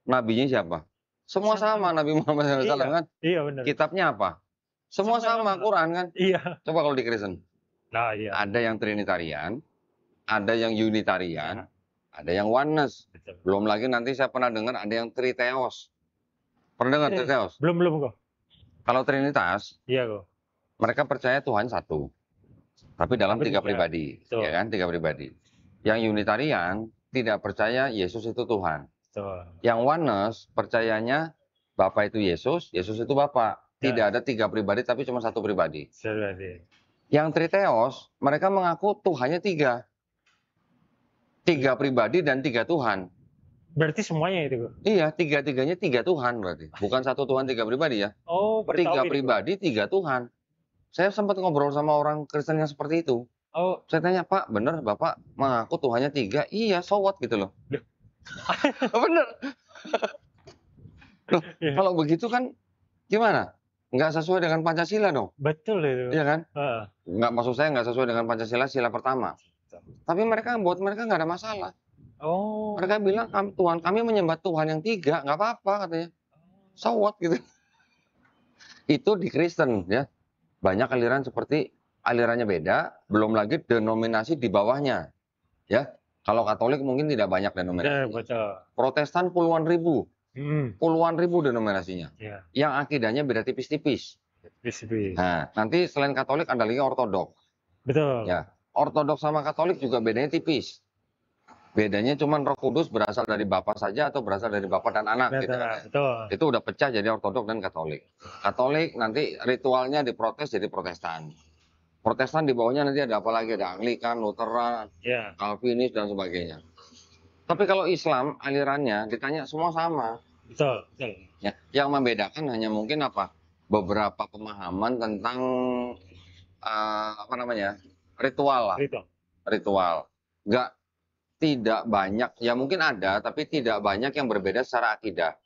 Nabinya siapa? Semua sama. Nabi Muhammad SAW kan? Iya benar. Kitabnya apa? Semua sama. Quran kan? Iya. Coba kalau di Kristen. Nah, iya. Ada yang Trinitarian, ada yang Unitarian, ada yang Oneness. Betul. Belum lagi nanti saya pernah dengar ada yang Triteos. Pernah dengar Triteos? Belum kok. Kalau Trinitas, iya kok. Mereka percaya Tuhan satu. Tapi dalam tiga pribadi. Ya kan? Tiga pribadi. Yang Unitarian tidak percaya Yesus itu Tuhan. Betul. Yang Oneness percayanya Bapa itu Yesus, Yesus itu Bapa. Tidak ada tiga pribadi tapi cuma satu pribadi. Yang Triteos, mereka mengaku Tuhannya tiga. Tiga pribadi dan tiga Tuhan. Berarti semuanya itu? Iya, tiga-tiganya tiga Tuhan berarti. Bukan satu Tuhan tiga pribadi ya. Oh, tiga pribadi, tiga Tuhan. Saya sempat ngobrol sama orang Kristen yang seperti itu. Oh. Saya tanya, Pak, bener Bapak mengaku Tuhannya tiga? Iya, so what gitu loh. Bener. Loh, kalau begitu kan gimana? Nggak sesuai dengan Pancasila dong. Betul itu. Iya kan? Nggak, maksud saya nggak sesuai dengan Pancasila sila pertama. Tapi buat mereka nggak ada masalah. Oh. Mereka bilang Tuhan kami menyembah Tuhan yang tiga, nggak apa-apa katanya. So what gitu. Itu di Kristen ya. Banyak aliran seperti alirannya beda, belum lagi denominasi di bawahnya. Ya. Kalau Katolik mungkin tidak banyak denominasi. Betul. Protestan puluhan ribu. Puluhan ribu denominasinya. Yeah. Yang akidahnya beda tipis-tipis. Nah, nanti selain Katolik ada lagi Ortodok. Betul. Ya. Ortodok sama Katolik juga bedanya tipis. Bedanya cuma Roh Kudus berasal dari Bapa saja atau berasal dari Bapa dan Anak. Betul, gitu. betul. Itu udah pecah jadi Ortodok dan Katolik. Katolik nanti ritualnya diprotes jadi Protestan. Protestan di bawahnya nanti ada apa lagi? Ada Anglikan, Lutheran, Calvinis dan sebagainya. Tapi kalau Islam alirannya ditanya semua sama. Betul. Ya, yang membedakan hanya mungkin apa? Beberapa pemahaman tentang ritual lah. Ritual. Tidak banyak, ya mungkin ada, tapi tidak banyak yang berbeda secara akidah.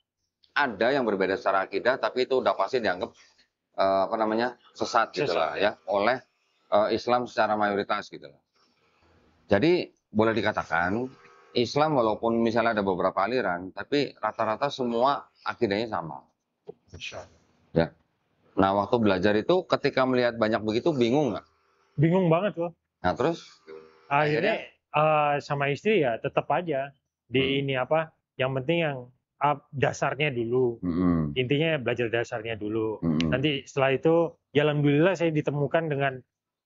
ada yang berbeda secara akidah, tapi itu udah pasti dianggap sesat gitu lah ya oleh Islam secara mayoritas gitu lah. Jadi boleh dikatakan Islam walaupun misalnya ada beberapa aliran, tapi rata-rata semua akidahnya sama. Ya. Nah waktu belajar itu ketika melihat banyak begitu bingung nggak? Bingung banget loh. Nah terus akhirnya sama istri ya tetap aja di ini apa? Yang penting yang dasarnya dulu. Intinya belajar dasarnya dulu. Nanti setelah itu, ya alhamdulillah saya ditemukan dengan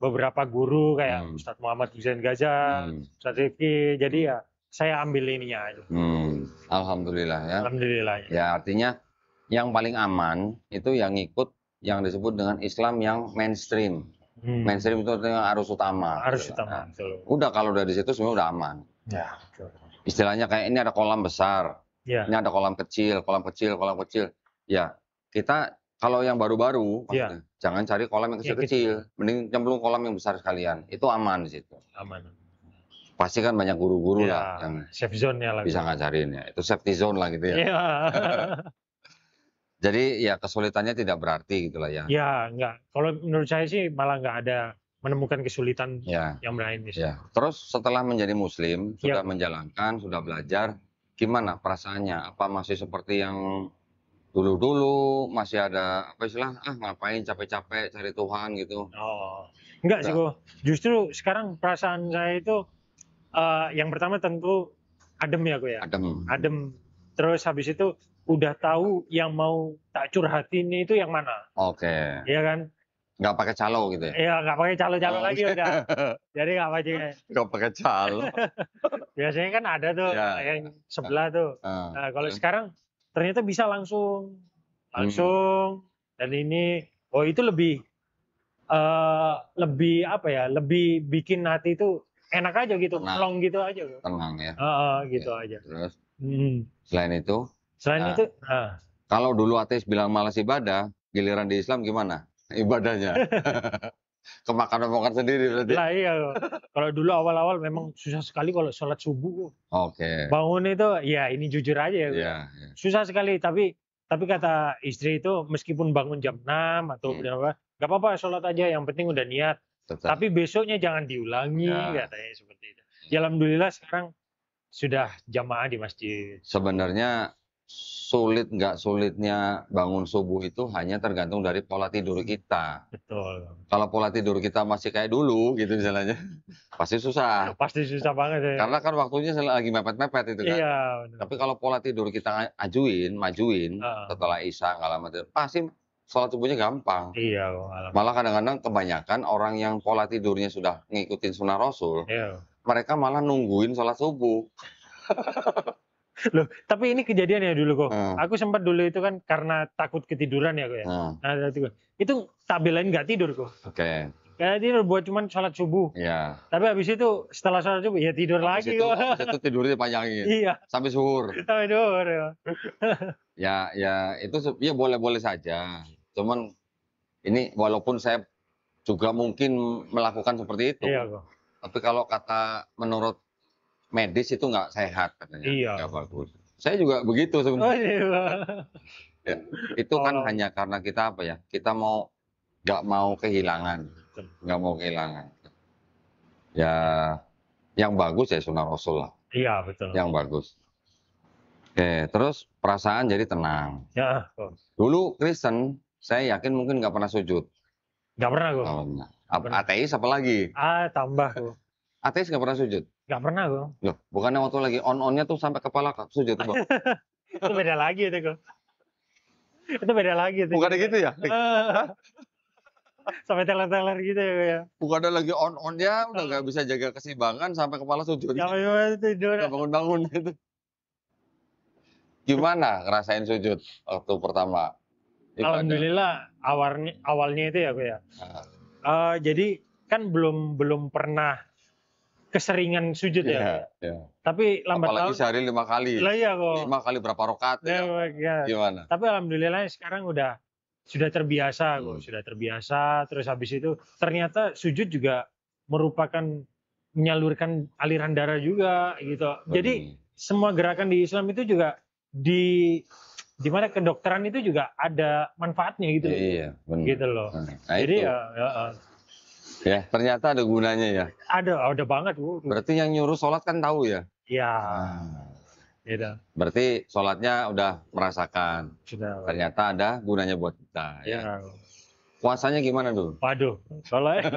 beberapa guru kayak Ustadz Muhammad Hussein Gaza, Ustadz Rifki. Jadi ya saya ambil ininya aja. Alhamdulillah ya. Alhamdulillah. Ya artinya yang paling aman itu yang ikut yang disebut dengan Islam yang mainstream. Mainstream itu artinya arus utama. Arus utama. Nah, udah kalau dari situ semua udah aman. Ya. Istilahnya kayak ini ada kolam besar. Ya. Ini ada kolam kecil, kolam kecil, kolam kecil. Ya, kita kalau yang baru-baru, jangan cari kolam yang kecil-kecil. Mending cemplung kolam yang besar sekalian. Itu aman di situ. Aman. Pasti kan banyak guru-guru lah yang safe zone-nya lah. Bisa ngajarin ya. Itu safety zone lah gitu ya. Jadi ya kesulitannya tidak berarti gitu lah ya. Ya, enggak. Kalau menurut saya sih malah nggak ada menemukan kesulitan yang lain. Ya. Terus setelah menjadi muslim, sudah menjalankan, sudah belajar, gimana perasaannya? Apa masih seperti yang dulu-dulu, masih ada apa istilah, ngapain capek-capek cari Tuhan gitu? Oh, enggak sih kok. Justru sekarang perasaan saya itu yang pertama tentu adem ya kok ya. Adem. Terus habis itu udah tahu yang mau tak curhatin itu yang mana. Oke. Iya kan? Nggak pakai calo gitu ya? Iya, nggak pakai calo-calo lagi udah. Jadi nggak pakai calo. Biasanya kan ada tuh yang sebelah tuh. Nah, kalau sekarang ternyata bisa langsung. Dan ini, itu lebih apa ya? Lebih bikin hati itu enak aja gitu, plong gitu aja. Tenang ya. Gitu aja. Terus selain itu? Kalau dulu ateis bilang malas ibadah, giliran di Islam gimana ibadahnya? Kemakan-makan sendiri berarti. Lah iya. Kalau dulu awal-awal memang susah sekali kalau sholat subuh. Oke. Bangun itu ya ini jujur aja ya. Susah sekali, tapi kata istri itu meskipun bangun jam 6 atau berapa, nggak apa-apa sholat aja, yang penting udah niat. Tapi besoknya jangan diulangi, katanya seperti itu. Ya alhamdulillah sekarang sudah jamaah di masjid. Sebenarnya sulit nggak sulitnya bangun subuh itu hanya tergantung dari pola tidur kita. Betul. Kalau pola tidur kita masih kayak dulu gitu misalnya, pasti susah. Pasti susah banget ya. Karena kan waktunya lagi mepet-mepet itu kan. Iya. Tapi kalau pola tidur kita majuin setelah Isya nggak lama itu, pasti sholat subuhnya gampang. Iya. Malah kadang-kadang kebanyakan orang yang pola tidurnya sudah ngikutin sunnah Rasul, mereka malah nungguin sholat subuh. Loh, tapi ini kejadian ya dulu kok. Aku sempat dulu itu kan karena takut ketiduran ya kok ya. Nah, itu tak belain nggak tidur kok. Oke. Kayak tidur buat cuman sholat subuh. Iya. Tapi habis itu setelah sholat subuh ya tidur lagi kok. Habis itu tidurnya panjangin. Iya. Sampai zuhur. Sampai zuhur ya. ya itu ya boleh-boleh saja. Cuman ini walaupun saya juga mungkin melakukan seperti itu. Iya kok. Tapi kalau kata menurut medis itu nggak sehat katanya. Iya. Nggak bagus. Saya juga begitu sebenarnya. Iya. Ya, itu kan hanya karena kita apa ya? Kita nggak mau kehilangan. Ya, yang bagus ya sunnah Rasul lah. Iya betul. Yang bagus. Oke, terus perasaan jadi tenang. Ya. Dulu Kristen, saya yakin mungkin nggak pernah sujud. Nggak pernah kok. Ateis apa lagi? Tambah kok. Ateis nggak pernah sujud? Nggak pernah kok. Loh, bukannya waktu lagi on-onnya tuh sampai kepala sujud tuh, Bang? Itu beda lagi itu kok. Itu beda lagi. Bukannya gitu ya? Sampai teler-teler gitu ya. Bukannya lagi on-onnya udah nggak bisa jaga keseimbangan sampai kepala sujud. Sampai tidur. Nggak bangun-bangun gitu. Gimana ngerasain sujud waktu pertama? Alhamdulillah awalnya itu ya kok ya. Jadi kan belum pernah keseringan sujud ya. Tapi lambat laun. Apalagi sehari 5 kali. Lah iya kok. 5 kali berapa rakaat ya? Gimana? Tapi alhamdulillah sekarang sudah terbiasa kok, sudah terbiasa. Terus habis itu ternyata sujud juga merupakan menyalurkan aliran darah juga gitu. Jadi semua gerakan di Islam itu juga dimana kedokteran itu juga ada manfaatnya gitu loh. Iya, benar. Gitu loh. Nah, Jadi itu. Ya, ternyata ada gunanya ya. Ada banget Bu. Berarti yang nyuruh sholat kan tahu ya? Ya, Ah. gitu. Berarti sholatnya udah merasakan. Sudah. Ternyata ada gunanya buat kita ya. Ya. Puasanya gimana dulu? Waduh, soalnya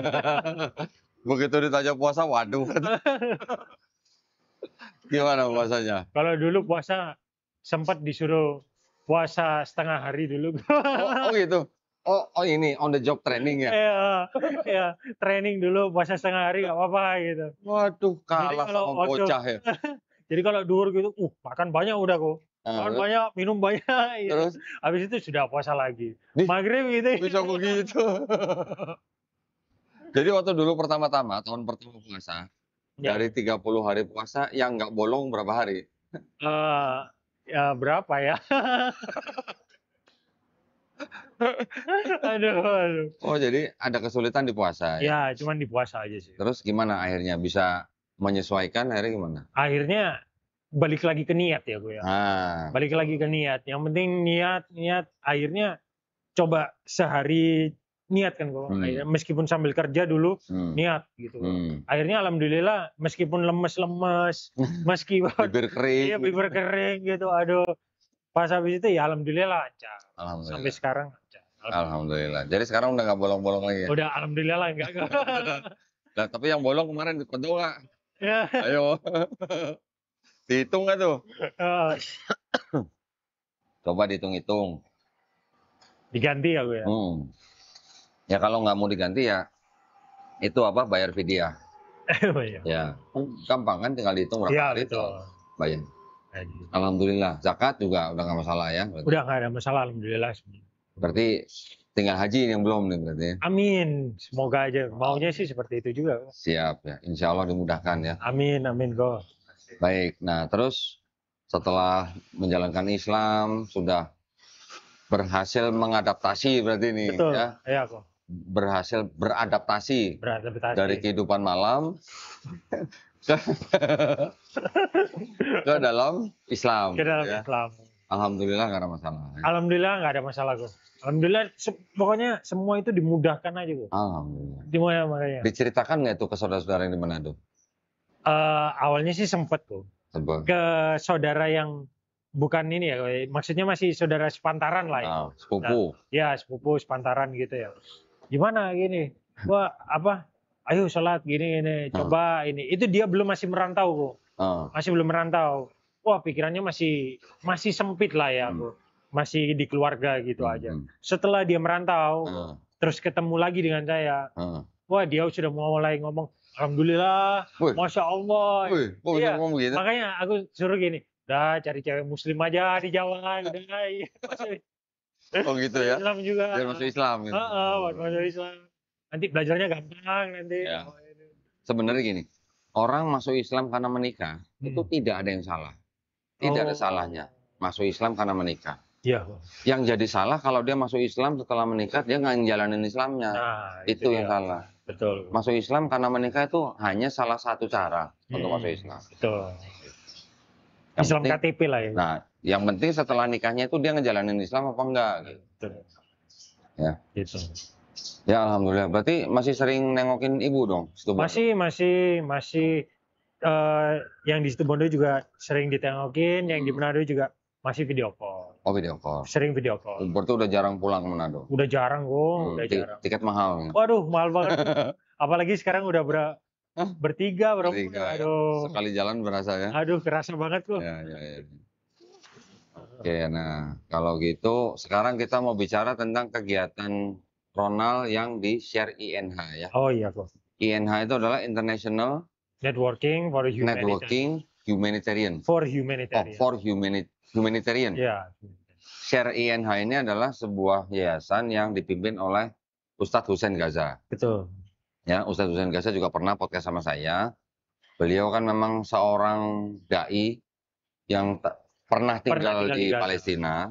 Begitu ditanya puasa, waduh. Gimana puasanya? kalau dulu puasa sempat disuruh puasa setengah hari dulu. Oh gitu. Oh ini on the job training ya? Ya, training dulu puasa setengah hari nggak apa-apa gitu. Waduh, Jadi kalah kalau sama bocah ya. Jadi kalau duhur gitu, makan banyak udah kok. Makan Terus? banyak, minum banyak. Gitu. Terus? Habis itu sudah puasa lagi. Nih, Maghrib gitu. bisa begitu. Jadi waktu dulu pertama-tama, tahun pertama puasa, Ya. dari 30 hari puasa, yang nggak bolong berapa hari? Ya berapa ya? aduh. Oh, jadi ada kesulitan di puasa ya? Ya, cuman di puasa aja sih. Terus gimana akhirnya? Bisa menyesuaikan akhirnya gimana? Akhirnya balik lagi ke niat ya gue ya. Nah, Balik lagi ke niat. Yang penting niat. Akhirnya coba sehari niat kan gue. Meskipun sambil kerja dulu niat gitu. Akhirnya alhamdulillah meskipun lemes-lemes, meskipun bibir kering. Iya, bibir kering gitu. Aduh. Pas habis itu ya alhamdulillah lancar. Alhamdulillah. Sampai sekarang lancar. Alhamdulillah. Jadi sekarang udah nggak bolong-bolong lagi ya? Udah alhamdulillah lah enggak. Nah, tapi yang bolong kemarin dipotong nggak? Ya. Ayo. Dihitung nggak tuh? Coba dihitung-hitung. Diganti ya gue ya. Ya kalau nggak mau diganti ya itu apa, bayar fidyah. Iya. Ya, gampang kan, tinggal dihitung berapa Iya, kali itu betul. bayar. Alhamdulillah. Zakat juga udah nggak masalah ya? Berarti. Udah nggak ada masalah alhamdulillah. Berarti tinggal haji yang belum nih berarti. Amin. Semoga aja. Maunya sih seperti itu juga. Siap ya. Insya Allah dimudahkan ya. Amin go. Baik. Nah terus setelah menjalankan Islam sudah berhasil mengadaptasi berarti nih. Betul. Ya. Iya kok. Berhasil beradaptasi dari kehidupan malam ke dalam Islam. Ke dalam ya. Islam. Alhamdulillah nggak ada masalah. Ya. Alhamdulillah nggak ada masalah kok. Alhamdulillah pokoknya semua itu dimudahkan aja kok. Alhamdulillah. Dimana makanya. Diceritakan nggak tuh ke saudara-saudara yang di Manado? Awalnya sih sempet tuh. Ke saudara yang bukan ini ya, maksudnya masih saudara sepantaran lah ya. Sepupu. Nah, ya sepupu sepantaran gitu ya. Gimana gini? Wah apa? Ayo sholat gini. Coba ini. Itu dia belum masih merantau kok. Masih belum merantau. Wah pikirannya masih sempit lah ya. Masih di keluarga gitu aja. Setelah dia merantau, terus ketemu lagi dengan saya. Wah dia sudah mulai ngomong, alhamdulillah, masya Allah. Iya. Makanya aku suruh gini, udah cari cewek muslim aja di Jawa. Oh gitu ya? Islam juga. Biar masuk Islam. Gitu. Masuk Islam. Nanti belajarnya gampang nanti. Ya. Sebenarnya gini, orang masuk Islam karena menikah itu tidak ada yang salah. Tidak ada salahnya masuk Islam karena menikah. Iya. Yang jadi salah kalau dia masuk Islam setelah menikah dia nggak ngejalanin Islamnya. Nah, itu yang salah. Betul. Masuk Islam karena menikah itu hanya salah satu cara untuk masuk Islam. Betul. Yang Islam penting, KTP lah ya. Nah, yang penting setelah nikahnya itu dia ngejalanin Islam apa enggak? Gitu. Ya. Gitu. Ya alhamdulillah. Berarti masih sering nengokin ibu dong? Masih. Yang di Situbondo juga sering ditengokin, yang di Manado juga masih video call. Oh video call. Sering video call. Berarti udah jarang pulang ke Manado? Udah jarang kok, udah jarang. Tiket mahal. Waduh, mahal banget. Apalagi sekarang udah bertiga, berempat. Aduh. Sekali jalan berasa ya? Aduh, kerasa banget kok. Ya. Oke, nah kalau gitu sekarang kita mau bicara tentang kegiatan Ronald yang di Share INH ya. Oh iya kok. INH itu adalah International Networking for Humanitarian. For Humanitarian. Ya. Share INH ini adalah sebuah yayasan yang dipimpin oleh Ustadz Husain Gaza. Betul. Ya, Ustadz Husain Gaza juga pernah podcast sama saya. Beliau kan memang seorang dai yang pernah tinggal di Palestina.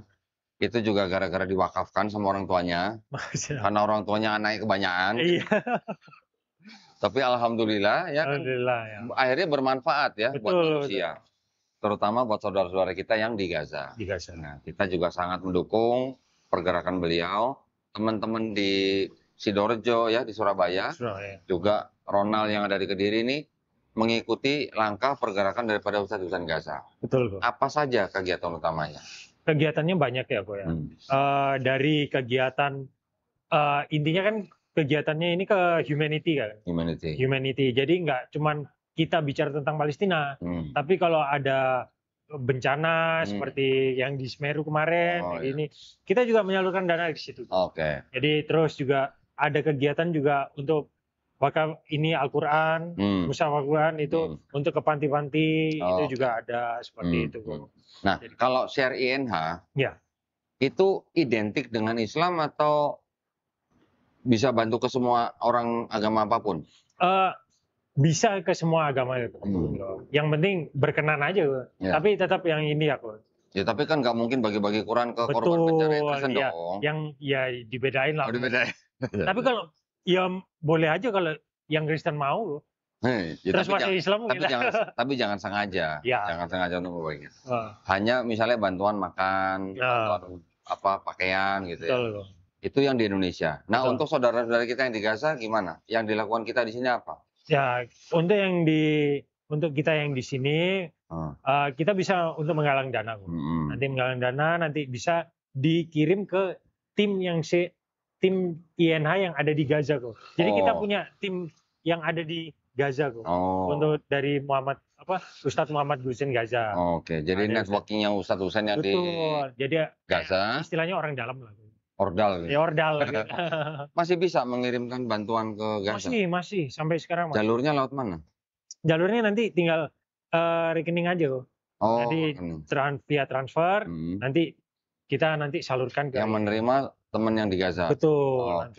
Itu juga gara-gara diwakafkan sama orang tuanya. Karena orang tuanya anaknya kebanyakan. Iya. Tapi alhamdulillah ya. Alhamdulillah ya. Akhirnya bermanfaat ya buat manusia. terutama buat saudara-saudara kita yang di Gaza. Di Gaza. Nah, kita juga sangat mendukung pergerakan beliau. Teman-teman di Sidoarjo ya, di Surabaya, juga Ronald yang ada di Kediri ini mengikuti langkah pergerakan daripada Ustadz Husain Gaza. Betul, kok. Apa saja kegiatan utamanya? Kegiatannya banyak ya, kok ya. Dari kegiatan intinya kan kegiatannya ini ke humanity kan. Humanity. Jadi nggak cuman kita bicara tentang Palestina, tapi kalau ada bencana seperti yang di Semeru kemarin, ini kita juga menyalurkan dana di situ. Jadi terus juga ada kegiatan juga untuk bakal ini Al-Quran, musyawarah Al-Quran itu untuk ke panti-panti itu juga ada seperti itu. Nah, jadi, kalau share INH, ya, itu identik dengan Islam atau bisa bantu ke semua orang agama apapun? Bisa ke semua agama itu. Yang penting berkenan aja. Ya. Tapi tetap yang ini aku. Ya tapi kan nggak mungkin bagi-bagi Quran ke korban bencana Kristen ya, dong. Yang ya dibedain lah. Dibedain. Tapi kalau ya boleh aja kalau yang Kristen mau. Ya, terus masuk Islam tapi jangan sengaja. Ya. Jangan sengaja untuk berbagi. Hanya misalnya bantuan makan, bantuan pakaian gitu ya. Betul. Itu yang di Indonesia. Nah, untuk saudara-saudara kita yang di Gaza gimana? Yang dilakukan kita di sini apa? Ya, untuk kita yang di sini kita bisa untuk menggalang dana. Nanti menggalang dana nanti bisa dikirim ke tim INH yang ada di Gaza kok. Jadi kita punya tim yang ada di Gaza kok. Untuk dari Ustadz Muhammad Husain Gaza. Jadi networkingnya Ustadz Husain yang di Gaza. Istilahnya orang dalam lah. Ordal. Ya, ordal. Masih bisa mengirimkan bantuan ke Gaza? Masih sampai sekarang. Jalurnya lewat mana? Jalurnya nanti tinggal rekening aja kok. Nanti via transfer, nanti kita salurkan ke yang menerima teman yang di Gaza. Betul.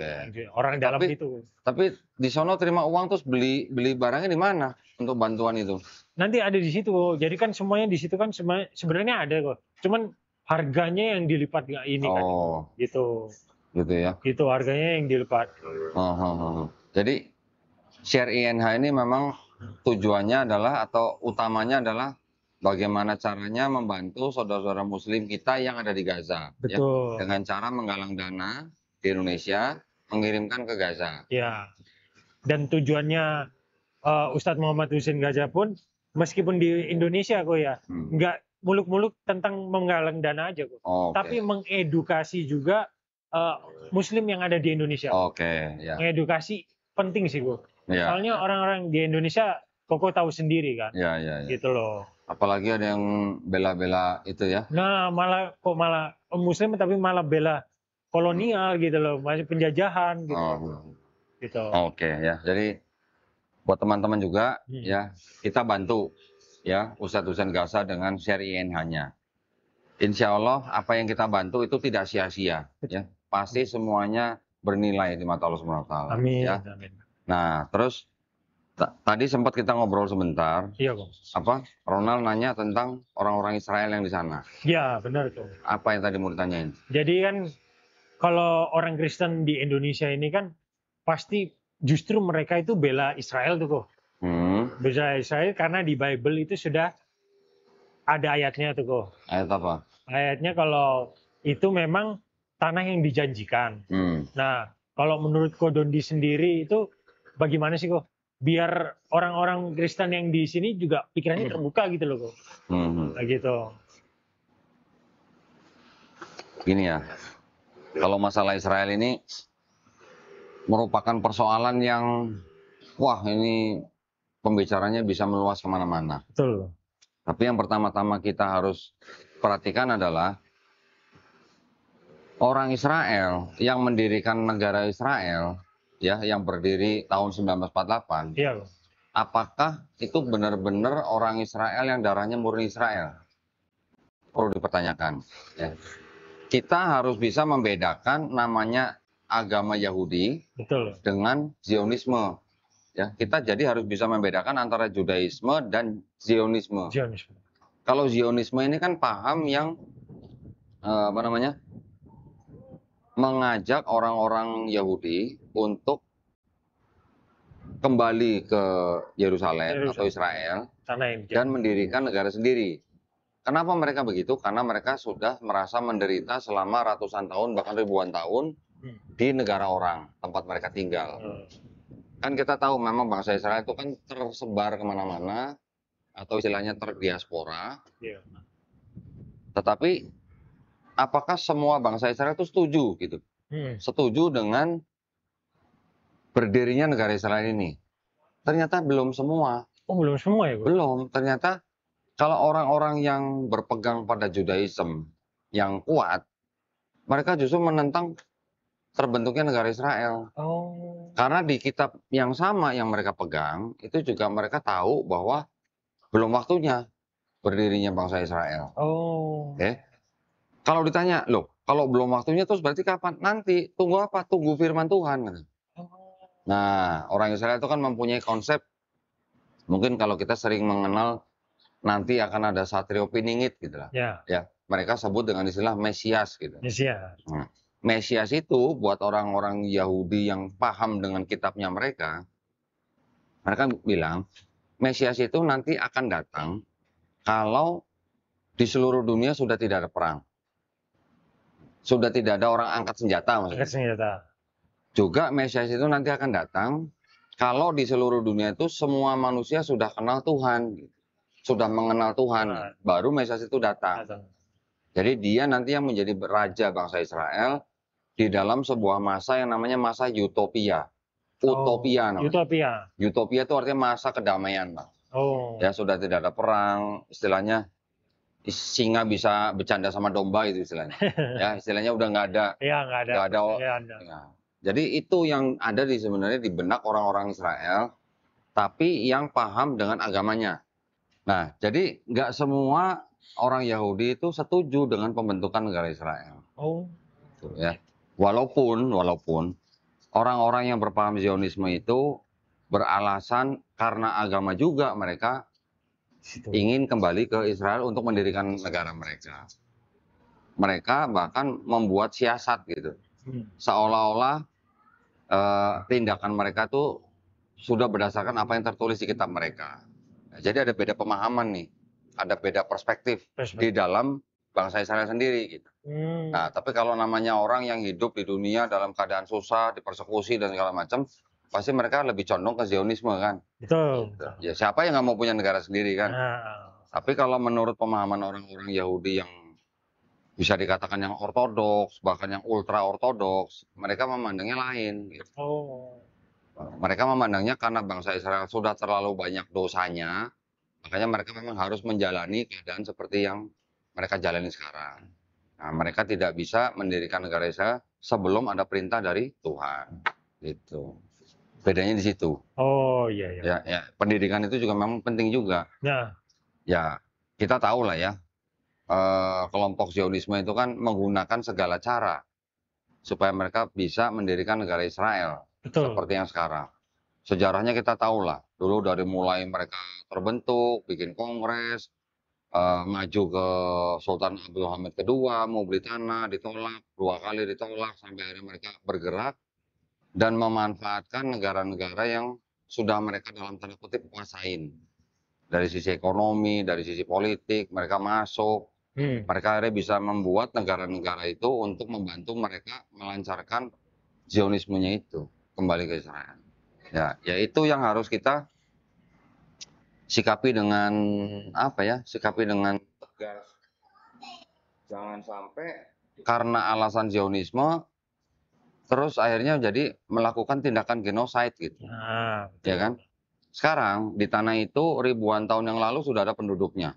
Orang dalam itu. Tapi di sono terima uang terus beli barangnya di mana untuk bantuan itu? Nanti ada di situ. Jadi kan semuanya di situ kan sebenarnya ada kok. Cuman harganya yang dilipat nggak ini kan gitu ya, gitu harganya yang dilipat. Jadi share INH ini memang tujuannya adalah atau utamanya adalah bagaimana caranya membantu saudara-saudara muslim kita yang ada di Gaza. Betul. Ya, dengan cara menggalang dana di Indonesia mengirimkan ke Gaza ya. Dan tujuannya Ustadz Muhammad Husain Gaza pun meskipun di Indonesia kok ya nggak muluk-muluk tentang menggalang dana aja kok. Tapi mengedukasi juga muslim yang ada di Indonesia. Mengedukasi penting sih kok. Soalnya orang-orang di Indonesia kok tahu sendiri kan. Gitu loh. Apalagi ada yang bela-bela itu ya. Nah, malah muslim tapi malah bela kolonial gitu loh, masih penjajahan gitu. Gitu. Ya. Jadi buat teman-teman juga ya, kita bantu ya Ustadz Husain Gaza dengan share INH-nya. Insya Allah apa yang kita bantu itu tidak sia-sia ya. Pasti semuanya bernilai di mata Allah Subhanahu wa taala. Amin. Ya. Nah, terus tadi sempat kita ngobrol sebentar. Iya, Bang. Ronald nanya tentang orang-orang Israel yang di sana. Iya, benar tuh. Apa yang tadi mau ditanyain? Jadi kan kalau orang Kristen di Indonesia ini kan pasti justru mereka itu bela Israel tuh kok. Bela Israel karena di Bible itu sudah ada ayatnya tuh kok. Ayat apa? Ayatnya kalau itu memang tanah yang dijanjikan. Nah, kalau menurut Kodondi sendiri itu bagaimana sih kok? Biar orang-orang Kristen yang di sini juga pikirannya terbuka gitu loh kok. Nah, gitu. Gini ya, kalau masalah Israel ini merupakan persoalan yang ini pembicaranya bisa meluas kemana-mana. Betul. Tapi yang pertama-tama kita harus perhatikan adalah orang Israel yang mendirikan negara Israel ya, yang berdiri tahun 1948. Iya. Apakah itu benar-benar orang Israel yang darahnya murni Israel? Perlu dipertanyakan. Ya. Kita harus bisa membedakan namanya agama Yahudi dengan Zionisme. Ya, kita jadi harus bisa membedakan antara Judaisme dan Zionisme. Kalau Zionisme ini kan paham yang mengajak orang-orang Yahudi untuk kembali ke Yerusalem atau Israel dan mendirikan negara sendiri. Kenapa mereka begitu? Karena mereka sudah merasa menderita selama ratusan tahun, bahkan ribuan tahun di negara orang, tempat mereka tinggal. Kan kita tahu memang bangsa Israel itu kan tersebar kemana-mana, atau istilahnya terdiaspora. Tetapi apakah semua bangsa Israel itu setuju gitu? Setuju dengan berdirinya negara Israel ini? Ternyata belum semua. Oh, belum semua ya, Bu? Belum. Ternyata kalau orang-orang yang berpegang pada Judaism yang kuat, mereka justru menentang terbentuknya negara Israel. Oh. Karena di kitab yang sama yang mereka pegang, itu juga mereka tahu bahwa belum waktunya berdirinya bangsa Israel. Oh. Kalau ditanya, loh, kalau belum waktunya terus berarti kapan? Nanti, tunggu apa? Tunggu firman Tuhan. Nah, orang Israel itu kan mempunyai konsep, mungkin kalau kita sering mengenal nanti akan ada Satrio Piningit gitu lah. Ya, mereka sebut dengan istilah Mesias gitu. Mesias. Nah, Mesias itu buat orang-orang Yahudi yang paham dengan kitabnya mereka bilang Mesias itu nanti akan datang kalau di seluruh dunia sudah tidak ada perang. Sudah tidak ada orang angkat senjata maksudnya. Angkat senjata. Juga Mesias itu nanti akan datang kalau di seluruh dunia itu semua manusia sudah kenal Tuhan, sudah mengenal Tuhan, baru Mesias itu datang. Jadi dia nanti yang menjadi raja bangsa Israel di dalam sebuah masa yang namanya masa utopia. Utopia namanya. Utopia. Utopia itu artinya masa kedamaian, Pak. Ya, sudah tidak ada perang, istilahnya singa bisa bercanda sama domba itu istilahnya. Ya, istilahnya udah nggak ada. Iya, nggak ada. Ya. Jadi itu yang ada sebenarnya di benak orang-orang Israel, tapi yang paham dengan agamanya. Nah, jadi nggak semua orang Yahudi itu setuju dengan pembentukan negara Israel. Ya. Walaupun orang-orang yang berpaham Zionisme itu beralasan karena agama juga mereka ingin kembali ke Israel untuk mendirikan negara mereka. Mereka bahkan membuat siasat gitu. Seolah-olah tindakan mereka tuh sudah berdasarkan apa yang tertulis di kitab mereka. Nah, jadi ada beda pemahaman nih, ada beda perspektif di dalam bangsa Israel sendiri gitu. Nah, tapi kalau namanya orang yang hidup di dunia dalam keadaan susah, dipersekusi dan segala macam, pasti mereka lebih condong ke Zionisme kan. Betul. Gitu. Ya siapa yang nggak mau punya negara sendiri kan. Tapi kalau menurut pemahaman orang-orang Yahudi yang bisa dikatakan yang ortodoks, bahkan yang ultra ortodoks, mereka memandangnya lain. Gitu. Mereka memandangnya karena bangsa Israel sudah terlalu banyak dosanya, makanya mereka memang harus menjalani keadaan seperti yang mereka jalani sekarang. Nah, mereka tidak bisa mendirikan negara Israel sebelum ada perintah dari Tuhan. Gitu. Bedanya di situ. Oh iya. Ya, pendidikan itu juga memang penting juga. Ya, kita tahu lah ya, kelompok Zionisme itu kan menggunakan segala cara supaya mereka bisa mendirikan negara Israel. Seperti yang sekarang. Sejarahnya kita tahu lah, dulu dari mulai mereka terbentuk, bikin kongres, maju ke Sultan Abdul Hamid II, mau beli tanah, ditolak, 2 kali ditolak, sampai akhirnya mereka bergerak dan memanfaatkan negara-negara yang sudah mereka dalam tanda kutip kuasain. Dari sisi ekonomi, dari sisi politik, mereka masuk, mereka akhirnya bisa membuat negara-negara itu untuk membantu mereka melancarkan Zionismenya itu kembali ke Israel. Ya itu yang harus kita sikapi dengan sikapi dengan tegas. Jangan sampai karena alasan Zionisme terus akhirnya jadi melakukan tindakan genosida gitu. Ya kan? Sekarang di tanah itu ribuan tahun yang lalu sudah ada penduduknya.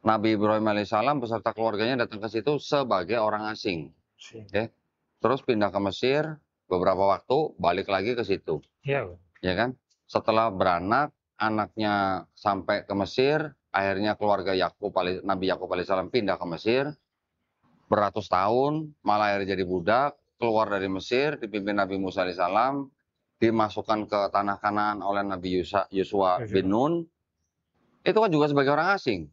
Nabi Ibrahim alaihissalam beserta keluarganya datang ke situ sebagai orang asing. Terus pindah ke Mesir, beberapa waktu balik lagi ke situ. Ya kan? Setelah beranak, anaknya sampai ke Mesir, akhirnya keluarga Nabi Yakub alaihissalam pindah ke Mesir. Beratus tahun, malah akhirnya jadi budak, keluar dari Mesir, dipimpin Nabi Musa alaihissalam, dimasukkan ke tanah Kanaan oleh Nabi Yosua bin Nun. Itu kan juga sebagai orang asing.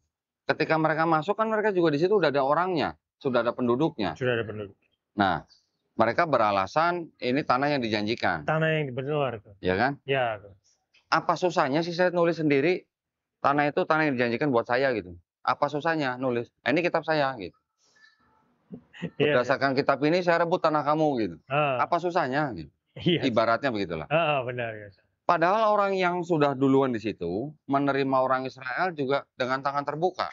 Ketika mereka masuk kan mereka juga di situ udah ada orangnya, sudah ada penduduknya. Nah, mereka beralasan ini tanah yang dijanjikan. Tanah yang benar. Ya kan? Ya. Apa susahnya sih saya nulis sendiri tanah itu tanah yang dijanjikan buat saya gitu. Apa susahnya nulis? Ini kitab saya gitu. Iya. Berdasarkan kitab ini saya rebut tanah kamu gitu. Apa susahnya gitu. Iya. Ibaratnya begitulah. Benar ya. Padahal orang yang sudah duluan di situ menerima orang Israel juga dengan tangan terbuka.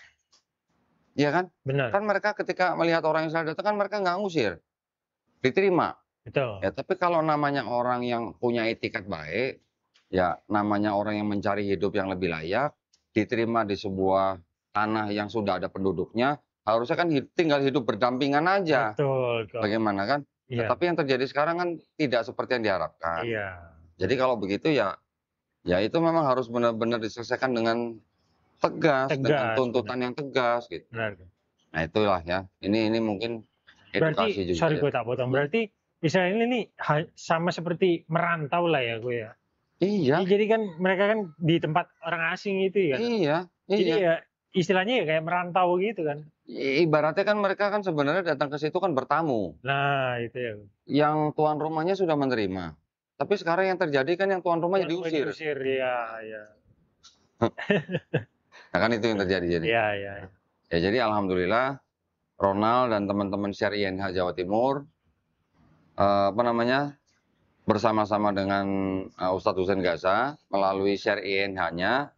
Iya kan? Benar. Kan mereka ketika melihat orang Israel datang kan mereka nggak ngusir. Diterima. Betul. Ya, tapi kalau namanya orang yang punya etikat baik, ya namanya orang yang mencari hidup yang lebih layak, diterima di sebuah tanah yang sudah ada penduduknya, harusnya kan tinggal hidup berdampingan aja. Betul. Bagaimana kan? Nah, Iya. tapi yang terjadi sekarang kan tidak seperti yang diharapkan. Iya. Jadi kalau begitu ya itu memang harus benar-benar diselesaikan dengan tegas, dengan tuntutan yang tegas gitu. Benar. Nah itulah ya, ini mungkin edukasi Berarti, juga sorry ya. gue tak potong, berarti Israel ini sama seperti merantau lah ya gue ya. Iya. Jadi kan mereka kan di tempat orang asing itu ya. Iya. Jadi ya istilahnya ya kayak merantau gitu kan. Ibaratnya kan mereka kan sebenarnya datang ke situ kan bertamu. Nah itu ya. Yang tuan rumahnya sudah menerima. Tapi sekarang yang terjadi kan yang tuan rumahnya diusir. Diusir, ya. Nah kan itu yang terjadi jadi. Iya. Ya jadi alhamdulillah Ronald dan teman-teman Share INH Jawa Timur bersama-sama dengan Ustadz Husain Gaza melalui Share INH-nya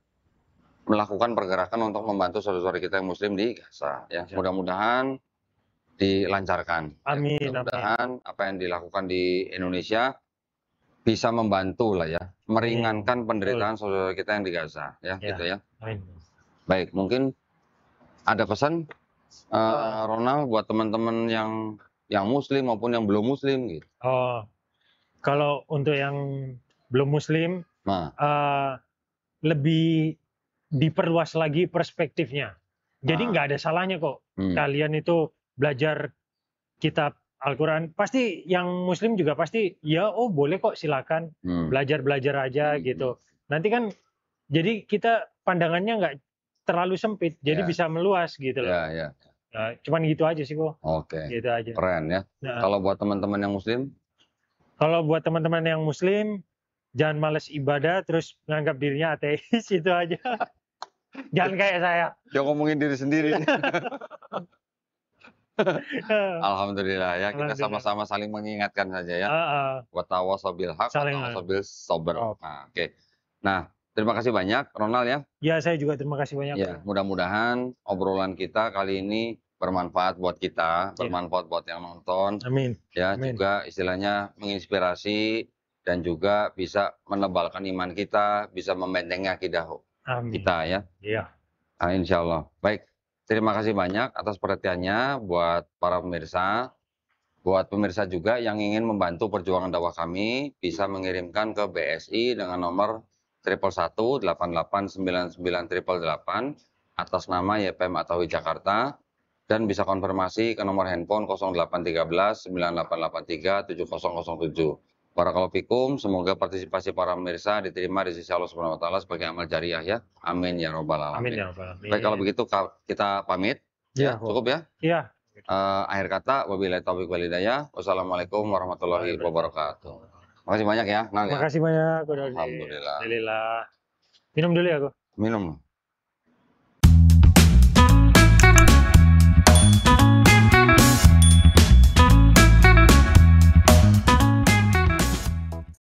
melakukan pergerakan untuk membantu saudara-saudara kita yang muslim di Gaza ya. Mudah-mudahan dilancarkan. Amin. Ya, mudah-mudahan apa yang dilakukan di Indonesia bisa membantu lah ya, meringankan penderitaan saudara kita yang di Gaza ya, gitu ya. Amin. Baik, mungkin ada pesan Ronald buat teman-teman yang muslim maupun yang belum muslim gitu. Kalau untuk yang belum muslim, lebih diperluas lagi perspektifnya. Jadi nggak ada salahnya kok kalian itu belajar kitab Al-Quran. Pasti yang muslim juga pasti boleh kok, silakan belajar aja gitu. Nanti kan jadi kita pandangannya nggak terlalu sempit, jadi bisa meluas gitu loh. Nah, cuman gitu aja sih kok. Oke. Gitu aja. Keren ya. Kalau buat teman-teman yang muslim? Kalau buat teman-teman yang muslim, jangan males ibadah terus menganggap dirinya ateis, itu aja. Jangan kayak saya. Jangan ngomongin diri sendiri. Alhamdulillah ya, kita sama-sama saling mengingatkan saja ya. Watawasau bil haq, watawasau bil sabr. Oke. Nah, terima kasih banyak Ronald ya. Ya, saya juga terima kasih banyak. Ya, mudah-mudahan obrolan kita kali ini bermanfaat buat kita, bermanfaat buat yang nonton. Amin. Ya, Amin. juga istilahnya menginspirasi dan juga bisa menebalkan iman kita, bisa membentengi akidah kita ya. Iya. Nah, insya Allah. Baik. Terima kasih banyak atas perhatiannya buat para pemirsa. Buat pemirsa juga yang ingin membantu perjuangan dakwah kami, bisa mengirimkan ke BSI dengan nomor 111 8899 888 atas nama YPM Atawi Jakarta, dan bisa konfirmasi ke nomor handphone 0813 9883 7007. Barakallahu fikum, semoga partisipasi para pemirsa diterima di sisi Allah Subhanahu wa taala sebagai amal jariah ya. Amin ya rabbal alamin. Amin ya rabbal alamin. Baik, kalau begitu kita pamit. Ya, cukup ya? Iya. Akhir kata, wabillahi taufiq wal hidayah. Wassalamualaikum warahmatullahi wabarakatuh. Makasih banyak ya, Nal ya. Makasih banyak. Alhamdulillah. Minum dulu ya, Ko. Minum.